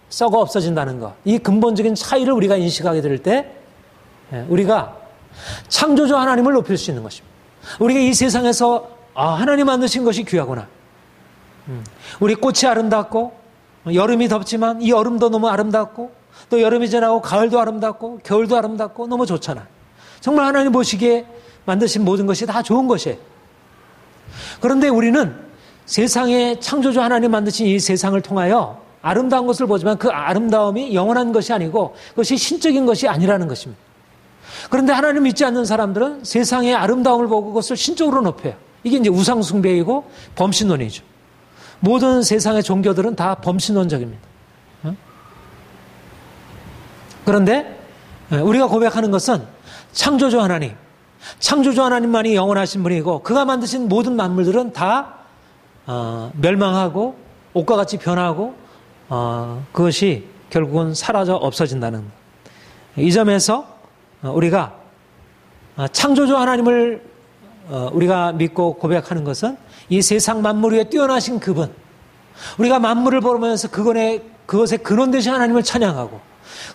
S1: 썩어 없어진다는 것, 이 근본적인 차이를 우리가 인식하게 될 때 우리가 창조주 하나님을 높일 수 있는 것입니다. 우리가 이 세상에서 하나님 만드신 것이 귀하구나. 우리 꽃이 아름답고 여름이 덥지만 이 여름도 너무 아름답고 또 여름이 지나고 가을도 아름답고 겨울도 아름답고 너무 좋잖아. 정말 하나님 보시기에 만드신 모든 것이 다 좋은 것이에요. 그런데 우리는 세상에 창조주 하나님 만드신 이 세상을 통하여 아름다운 것을 보지만 그 아름다움이 영원한 것이 아니고 그것이 신적인 것이 아니라는 것입니다. 그런데 하나님 믿지 않는 사람들은 세상의 아름다움을 보고 그것을 신적으로 높여요. 이게 이제 우상숭배이고 범신론이죠. 모든 세상의 종교들은 다 범신론적입니다. 그런데 우리가 고백하는 것은 창조주 하나님만이 영원하신 분이고 그가 만드신 모든 만물들은 다 멸망하고 옷과 같이 변하고 그것이 결국은 사라져 없어진다는 이 점에서 우리가 창조주 하나님을 우리가 믿고 고백하는 것은 이 세상 만물 위에 뛰어나신 그분, 우리가 만물을 보면서 그것의 근원 되신 하나님을 찬양하고,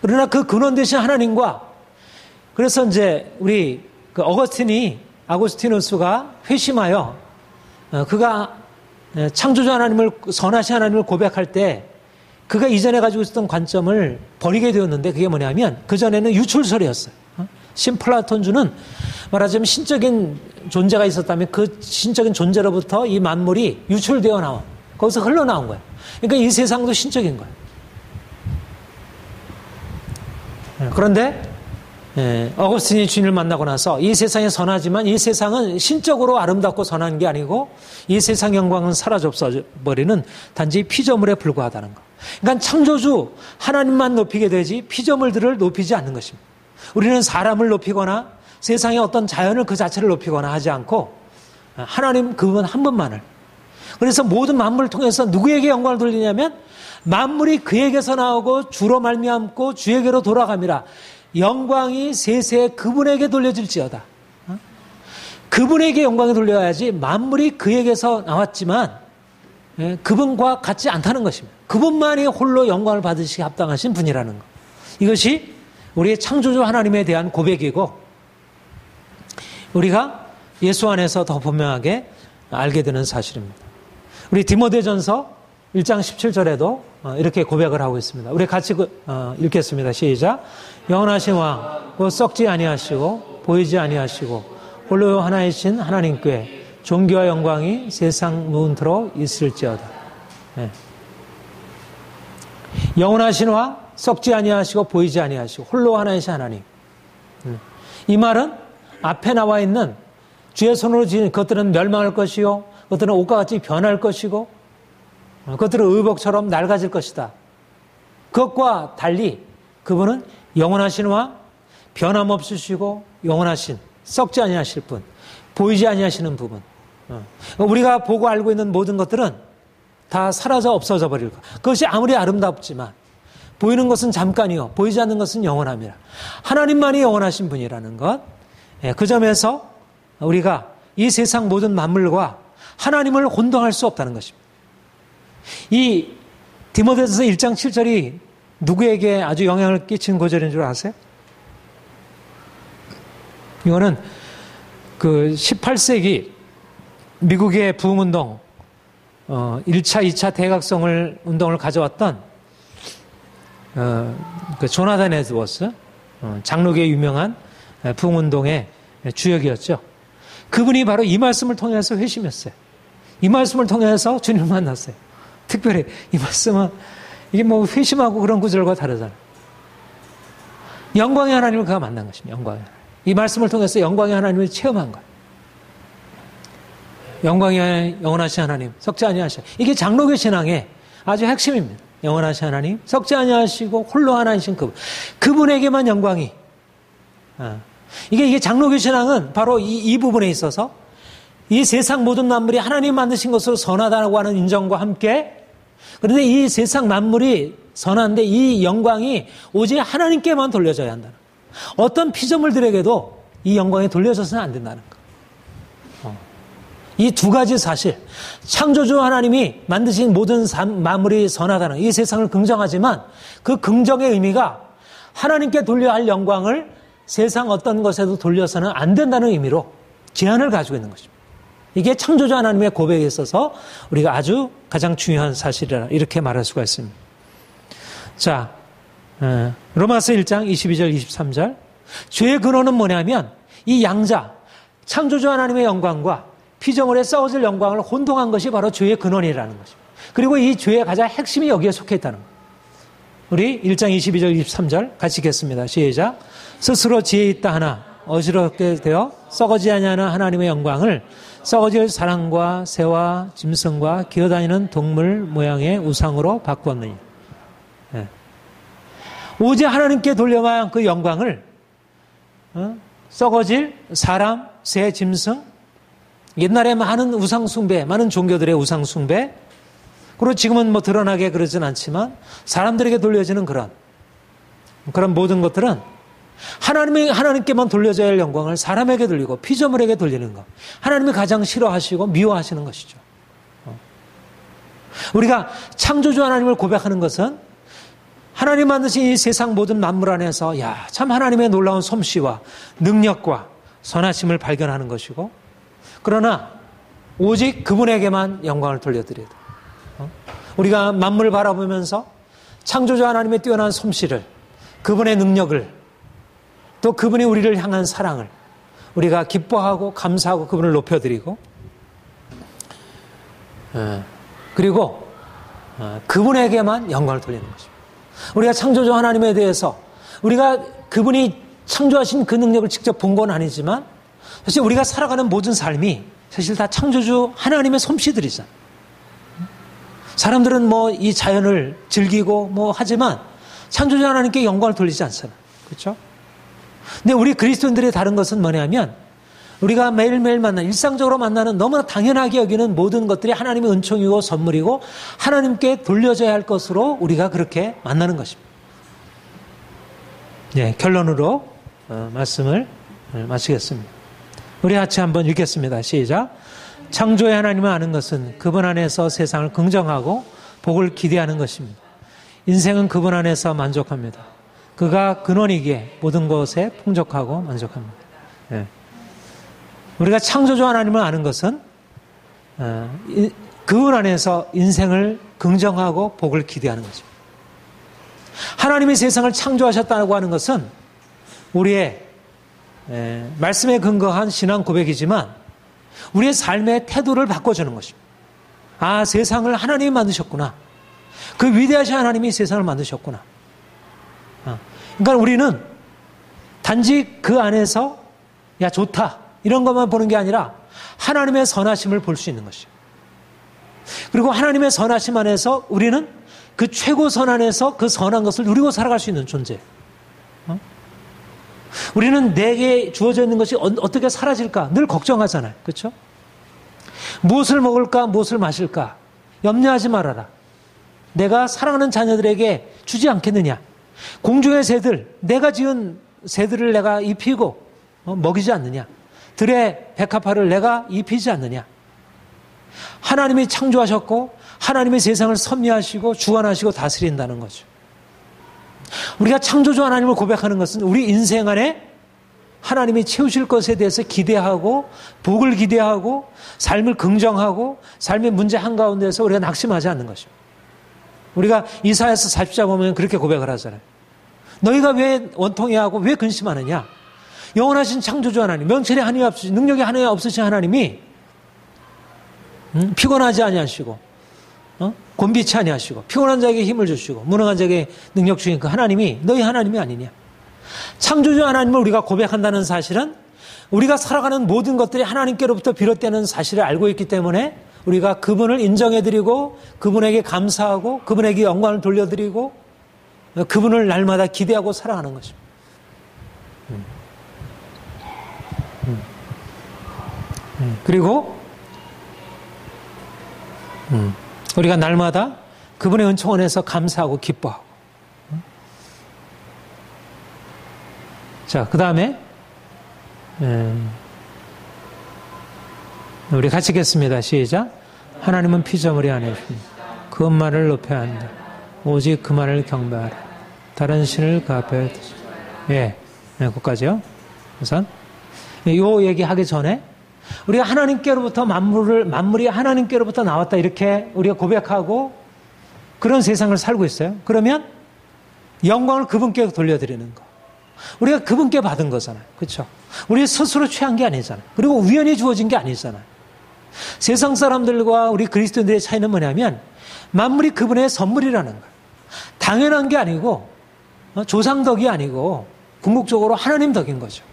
S1: 그러나 그 근원 되신 하나님과 그래서 이제 우리 그 아고스티누스가 회심하여 그가 창조주 하나님을 선하신 하나님을 고백할 때 그가 이전에 가지고 있었던 관점을 버리게 되었는데 그게 뭐냐면 그전에는 유출설이었어요. 신플라톤주는 말하자면 신적인 존재가 있었다면 그 신적인 존재로부터 이 만물이 유출되어 나온, 거기서 흘러나온 거예요. 그러니까 이 세상도 신적인 거예요. 그런데 어거스틴이 주님을 만나고 나서 이 세상이 선하지만 이 세상은 신적으로 아름답고 선한 게 아니고 이 세상 영광은 사라져 버리는 단지 피조물에 불과하다는 거. 그러니까 창조주 하나님만 높이게 되지 피조물들을 높이지 않는 것입니다. 우리는 사람을 높이거나 세상의 어떤 자연을 그 자체를 높이거나 하지 않고 하나님 그분 한 분만을. 그래서 모든 만물을 통해서 누구에게 영광을 돌리냐면 만물이 그에게서 나오고 주로 말미암고 주에게로 돌아갑니다. 영광이 세세 그분에게 돌려질지어다. 그분에게 영광이 돌려야지 만물이 그에게서 나왔지만 그분과 같지 않다는 것입니다. 그분만이 홀로 영광을 받으시기 합당하신 분이라는 것. 이것이 우리의 창조주 하나님에 대한 고백이고 우리가 예수 안에서 더 분명하게 알게 되는 사실입니다. 우리 디모데전서 1장 17절에도 이렇게 고백을 하고 있습니다. 우리 같이 읽겠습니다. 시작. 영원하신 왕, 곧 썩지 아니하시고 보이지 아니하시고 홀로 하나이신 하나님께 존귀와 영광이 세상 무은토록 있을지어다. 네. 영원하신 왕, 썩지 아니하시고 보이지 아니하시고 홀로 하나이신 하나님. 이 말은 앞에 나와 있는 주의 손으로 지은 것들은 멸망할 것이요 그것들은 옷과 같이 변할 것이고 그것들은 의복처럼 낡아질 것이다. 그것과 달리 그분은 영원하신 왕, 변함없으시고 영원하신 썩지 아니하실 분, 보이지 아니하시는 부분. 우리가 보고 알고 있는 모든 것들은 다 사라져 없어져 버릴 것. 그것이 아무리 아름답지만 보이는 것은 잠깐이요 보이지 않는 것은 영원합니다. 하나님만이 영원하신 분이라는 것. 그 점에서 우리가 이 세상 모든 만물과 하나님을 혼동할 수 없다는 것입니다. 이 디모데전서 1장 7절이 누구에게 아주 영향을 끼친 구절인 줄 아세요? 이거는 그 18세기 미국의 부흥운동 1차, 2차 대각성을 운동을 가져왔던 그 조나단 에드워스 장로교의 유명한 부흥운동의 주역이었죠. 그분이 바로 이 말씀을 통해서 회심했어요. 이 말씀을 통해서 주님을 만났어요. 특별히 이 말씀은 이게 뭐 회심하고 그런 구절과 다르잖아요. 영광의 하나님을 그가 만난 것입니다. 영광의 하나님. 이 말씀을 통해서 영광의 하나님을 체험한 거예요. 영광의 영원하신 하나님, 썩지 아니하시고 이게 장로교 신앙의 아주 핵심입니다. 영원하신 하나님, 썩지 아니하시고 홀로 하나이신 그분. 그분에게만 영광이. 이게 장로교 신앙은 바로 이 부분에 있어서 이 세상 모든 만물이 하나님 만드신 것으로 선하다고 하는 인정과 함께 그런데 이 세상 만물이 선한데 이 영광이 오직 하나님께만 돌려져야 한다는 것. 어떤 피조물들에게도 이 영광이 돌려져서는 안 된다는 것. 이 두 가지 사실, 창조주 하나님이 만드신 모든 만물이 선하다는 이 세상을 긍정하지만 그 긍정의 의미가 하나님께 돌려야 할 영광을 세상 어떤 것에도 돌려서는 안 된다는 의미로 제한을 가지고 있는 것입니다. 이게 창조주 하나님의 고백에 있어서 우리가 아주 가장 중요한 사실이라 이렇게 말할 수가 있습니다. 자, 로마서 1장 22절 23절 죄의 근원은 뭐냐면 이 양자, 창조주 하나님의 영광과 피조물의 썩어질 영광을 혼동한 것이 바로 죄의 근원이라는 것입니다. 그리고 이 죄의 가장 핵심이 여기에 속해 있다는 것. 우리 1장 22절 23절 같이 읽겠습니다. 시작. 스스로 지혜 있다 하나 어지럽게 되어 썩어지 아니하는 하나님의 영광을 썩어질 사람과 새와 짐승과 기어다니는 동물 모양의 우상으로 바꾸었느니. 네. 오직 하나님께 돌려만 그 영광을 썩어질 사람, 새, 짐승 옛날에 많은 우상숭배, 많은 종교들의 우상숭배 그리고 지금은 뭐 드러나게 그러진 않지만 사람들에게 돌려지는 그런 모든 것들은 하나님께만 돌려져야 할 영광을 사람에게 돌리고 피조물에게 돌리는 것. 하나님이 가장 싫어하시고 미워하시는 것이죠. 우리가 창조주 하나님을 고백하는 것은 하나님 만드신 이 세상 모든 만물 안에서 참 하나님의 놀라운 솜씨와 능력과 선하심을 발견하는 것이고 그러나 오직 그분에게만 영광을 돌려드려야 돼요. 우리가 만물을 바라보면서 창조주 하나님의 뛰어난 솜씨를 그분의 능력을 또 그분이 우리를 향한 사랑을 우리가 기뻐하고 감사하고 그분을 높여드리고 그리고 그분에게만 영광을 돌리는 것입니다. 우리가 창조주 하나님에 대해서 우리가 그분이 창조하신 그 능력을 직접 본 건 아니지만 사실 우리가 살아가는 모든 삶이 사실 다 창조주 하나님의 솜씨들이잖아요. 사람들은 뭐 이 자연을 즐기고 뭐 하지만 창조주 하나님께 영광을 돌리지 않잖아요. 그렇죠? 근데 우리 그리스도인들의 다른 것은 뭐냐면 우리가 매일매일 일상적으로 만나는 너무나 당연하게 여기는 모든 것들이 하나님의 은총이고 선물이고 하나님께 돌려져야 할 것으로 우리가 그렇게 만나는 것입니다. 네, 결론으로 말씀을 마치겠습니다. 우리 같이 한번 읽겠습니다. 시작. 창조의 하나님을 아는 것은 그분 안에서 세상을 긍정하고 복을 기대하는 것입니다. 인생은 그분 안에서 만족합니다. 그가 근원이기에 모든 것에 풍족하고 만족합니다. 네. 우리가 창조주 하나님을 아는 것은 그분 안에서 인생을 긍정하고 복을 기대하는 것입니다. 하나님이 세상을 창조하셨다고 하는 것은 우리의 말씀에 근거한 신앙 고백이지만 우리의 삶의 태도를 바꿔주는 것입니다. 아, 세상을 하나님이 만드셨구나. 그 위대하신 하나님이 세상을 만드셨구나. 그러니까 우리는 단지 그 안에서 야 좋다 이런 것만 보는 게 아니라 하나님의 선하심을 볼 수 있는 것이죠. 그리고 하나님의 선하심 안에서 우리는 그 최고 선 안에서 그 선한 것을 누리고 살아갈 수 있는 존재. 우리는 내게 주어져 있는 것이 어떻게 사라질까 늘 걱정하잖아요. 그렇죠? 무엇을 먹을까, 무엇을 마실까 염려하지 말아라. 내가 사랑하는 자녀들에게 주지 않겠느냐. 공중의 새들, 내가 지은 새들을 내가 입히고 먹이지 않느냐. 들의 백합화를 내가 입히지 않느냐. 하나님이 창조하셨고 하나님의 세상을 섭리하시고 주관하시고 다스린다는 거죠. 우리가 창조주 하나님을 고백하는 것은 우리 인생 안에 하나님이 채우실 것에 대해서 기대하고 복을 기대하고 삶을 긍정하고 삶의 문제 한가운데서 우리가 낙심하지 않는 것이죠. 우리가 이사야서 40장 보면 그렇게 고백을 하잖아요. 너희가 왜 원통해하고 왜 근심하느냐. 영원하신 창조주 하나님, 명철의 하나님 없으신, 능력의 하나님 없으신 하나님이 피곤하지 아니하시고 곤비치 아니하시고 피곤한 자에게 힘을 주시고 무능한 자에게 능력 주신 그 하나님이 너희 하나님이 아니냐. 창조주 하나님을 우리가 고백한다는 사실은 우리가 살아가는 모든 것들이 하나님께로부터 비롯되는 사실을 알고 있기 때문에 우리가 그분을 인정해드리고 그분에게 감사하고 그분에게 영광을 돌려드리고 그분을 날마다 기대하고 살아가는 것입니다. 그리고 우리가 날마다 그분의 은총 안에서 감사하고 기뻐하고. 자, 그 다음에 우리 같이 읽겠습니다. 시작. 하나님은 피조물이 아니십니다. 그 말을 높여야 한다. 오직 그 말을 경배하라. 다른 신을 그 앞에 두시라. 예, 거기까지요. 우선 요 얘기하기 전에 우리가 하나님께로부터 만물이 하나님께로부터 나왔다 이렇게 우리가 고백하고 그런 세상을 살고 있어요. 그러면 영광을 그분께 돌려드리는 거. 우리가 그분께 받은 거잖아요. 그렇죠? 우리 스스로 취한 게 아니잖아요. 그리고 우연히 주어진 게 아니잖아요. 세상 사람들과 우리 그리스도인들의 차이는 뭐냐면 만물이 그분의 선물이라는 거예요. 당연한 게 아니고 조상 덕이 아니고 궁극적으로 하나님 덕인 거죠.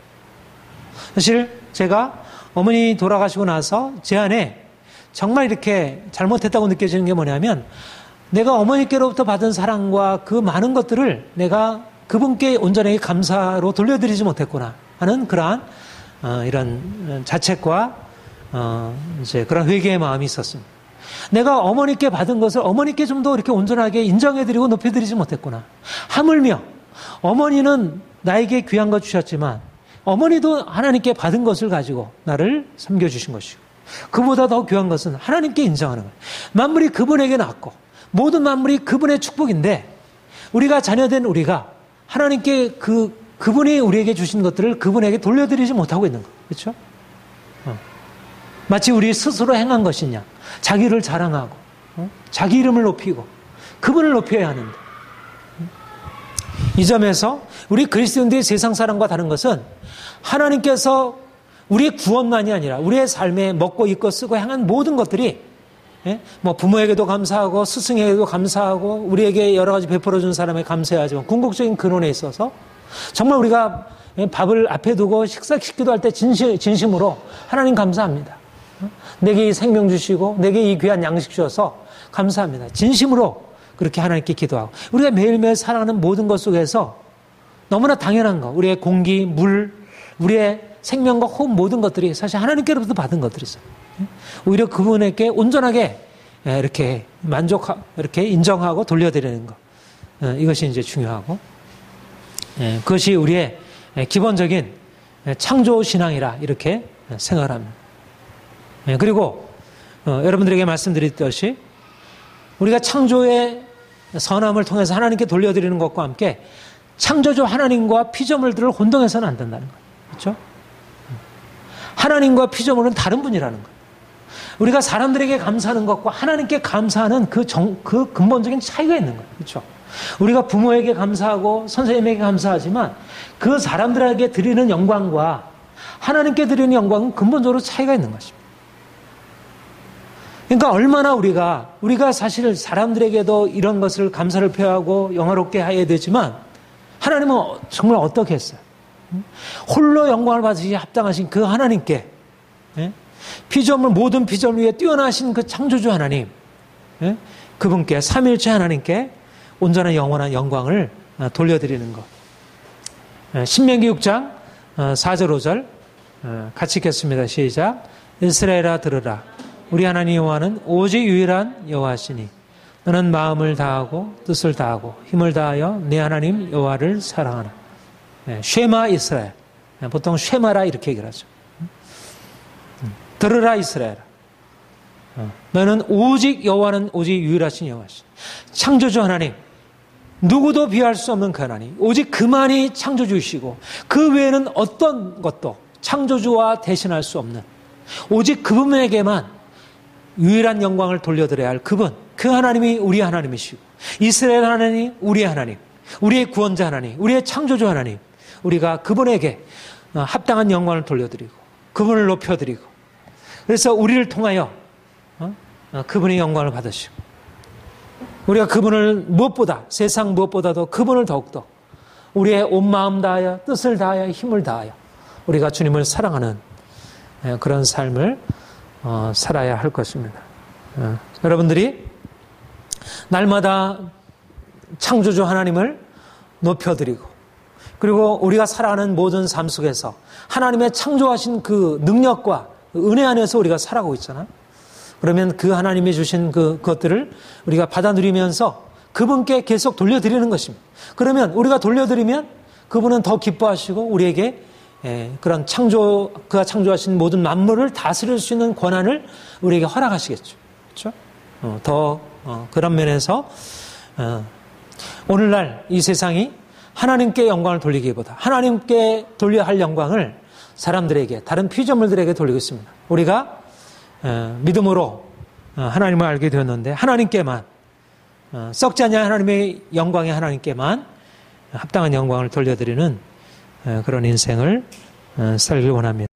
S1: 사실 제가 어머니 돌아가시고 나서 제 안에 정말 이렇게 잘못했다고 느껴지는 게 뭐냐면 내가 어머니께로부터 받은 사랑과 그 많은 것들을 내가 그분께 온전하게 감사로 돌려드리지 못했구나 하는 그러한 이런 자책과 이제 그런 회개의 마음이 있었습니다. 내가 어머니께 받은 것을 어머니께 좀 더 이렇게 온전하게 인정해드리고 높여드리지 못했구나. 하물며 어머니는 나에게 귀한 것 주셨지만 어머니도 하나님께 받은 것을 가지고 나를 섬겨주신 것이고 그보다 더 귀한 것은 하나님께 인정하는 거예요. 만물이 그분에게 났고 모든 만물이 그분의 축복인데 우리가 자녀된 우리가 하나님께 그분이 우리에게 주신 것들을 그분에게 돌려드리지 못하고 있는 거예요. 그렇죠? 마치 우리 스스로 행한 것이냐. 자기를 자랑하고 자기 이름을 높이고 그분을 높여야 하는데 이 점에서 우리 그리스도인들의 세상 사람과 다른 것은 하나님께서 우리의 구원만이 아니라 우리의 삶에 먹고 입고 쓰고 향한 모든 것들이 뭐 부모에게도 감사하고 스승에게도 감사하고 우리에게 여러 가지 베풀어 준 사람에 감사하지만 궁극적인 근원에 있어서 정말 우리가 밥을 앞에 두고 식사시키도 할 때 진심으로 하나님 감사합니다. 내게 이 생명 주시고 내게 이 귀한 양식 주셔서 감사합니다. 진심으로 그렇게 하나님께 기도하고 우리가 매일매일 살아가는 모든 것 속에서 너무나 당연한 거 우리의 공기, 물, 우리의 생명과 호흡 모든 것들이 사실 하나님께로부터 받은 것들이죠. 오히려 그분에게 온전하게 이렇게 이렇게 인정하고 돌려드리는 것. 이것이 이제 중요하고 그것이 우리의 기본적인 창조신앙이라 이렇게 생각합니다. 그리고 여러분들에게 말씀드렸듯이 우리가 창조의 선함을 통해서 하나님께 돌려드리는 것과 함께 창조주 하나님과 피조물들을 혼동해서는 안 된다는 거예요. 그렇죠? 하나님과 피조물은 다른 분이라는 거예요. 우리가 사람들에게 감사하는 것과 하나님께 감사하는 그 근본적인 차이가 있는 거예요. 그렇죠? 우리가 부모에게 감사하고 선생님에게 감사하지만 그 사람들에게 드리는 영광과 하나님께 드리는 영광은 근본적으로 차이가 있는 것입니다. 그러니까 얼마나 우리가 사실 사람들에게도 이런 것을 감사를 표하고 영화롭게 해야 되지만 하나님은 정말 어떻게 했어요? 홀로 영광을 받으시기 합당하신 그 하나님께 모든 피조물 위에 뛰어나신 그 창조주 하나님 그분께 삼위일체 하나님께 온전한 영원한 영광을 돌려드리는 것. 신명기 6장 4절 5절 같이 읽겠습니다. 시작. 이스라엘아 들으라. 우리 하나님 여호와는 오직 유일한 여호와시니 너는 마음을 다하고 뜻을 다하고 힘을 다하여 내 하나님 여호와를 사랑하라. 쉐마 이스라엘. 보통 쉐마라 이렇게 얘기를 하죠. 들으라 이스라엘. 너는 오직 여호와는 오직 유일하신 여호와시니 창조주 하나님, 누구도 비할 수 없는 그 하나님, 오직 그만이 창조주이시고 그 외에는 어떤 것도 창조주와 대신할 수 없는, 오직 그분에게만 유일한 영광을 돌려드려야 할 그분, 그 하나님이 우리 하나님이시고 이스라엘 하나님, 우리 하나님, 우리의 구원자 하나님, 우리의 창조주 하나님, 우리가 그분에게 합당한 영광을 돌려드리고 그분을 높여드리고, 그래서 우리를 통하여 그분의 영광을 받으시고, 우리가 그분을 무엇보다, 세상 무엇보다도 그분을 더욱더 우리의 온 마음 다하여 뜻을 다하여 힘을 다하여 우리가 주님을 사랑하는 그런 삶을 살아야 할 것입니다. 여러분들이 날마다 창조주 하나님을 높여드리고, 그리고 우리가 살아가는 모든 삶 속에서 하나님의 창조하신 그 능력과 은혜 안에서 우리가 살아가고 있잖아요. 그러면 그 하나님이 주신 그것들을 우리가 받아 누리면서 그분께 계속 돌려드리는 것입니다. 그러면 우리가 돌려드리면 그분은 더 기뻐하시고 우리에게 그런 그가 창조하신 모든 만물을 다스릴 수 있는 권한을 우리에게 허락하시겠죠. 그렇죠? 그런 면에서 오늘날 이 세상이 하나님께 영광을 돌리기보다 하나님께 돌려야 할 영광을 사람들에게, 다른 피조물들에게 돌리고 있습니다. 우리가 믿음으로 하나님을 알게 되었는데 하나님께만, 썩지 않냐 하나님의 영광의 하나님께만 합당한 영광을 돌려드리는 그런 인생을 살길 원합니다.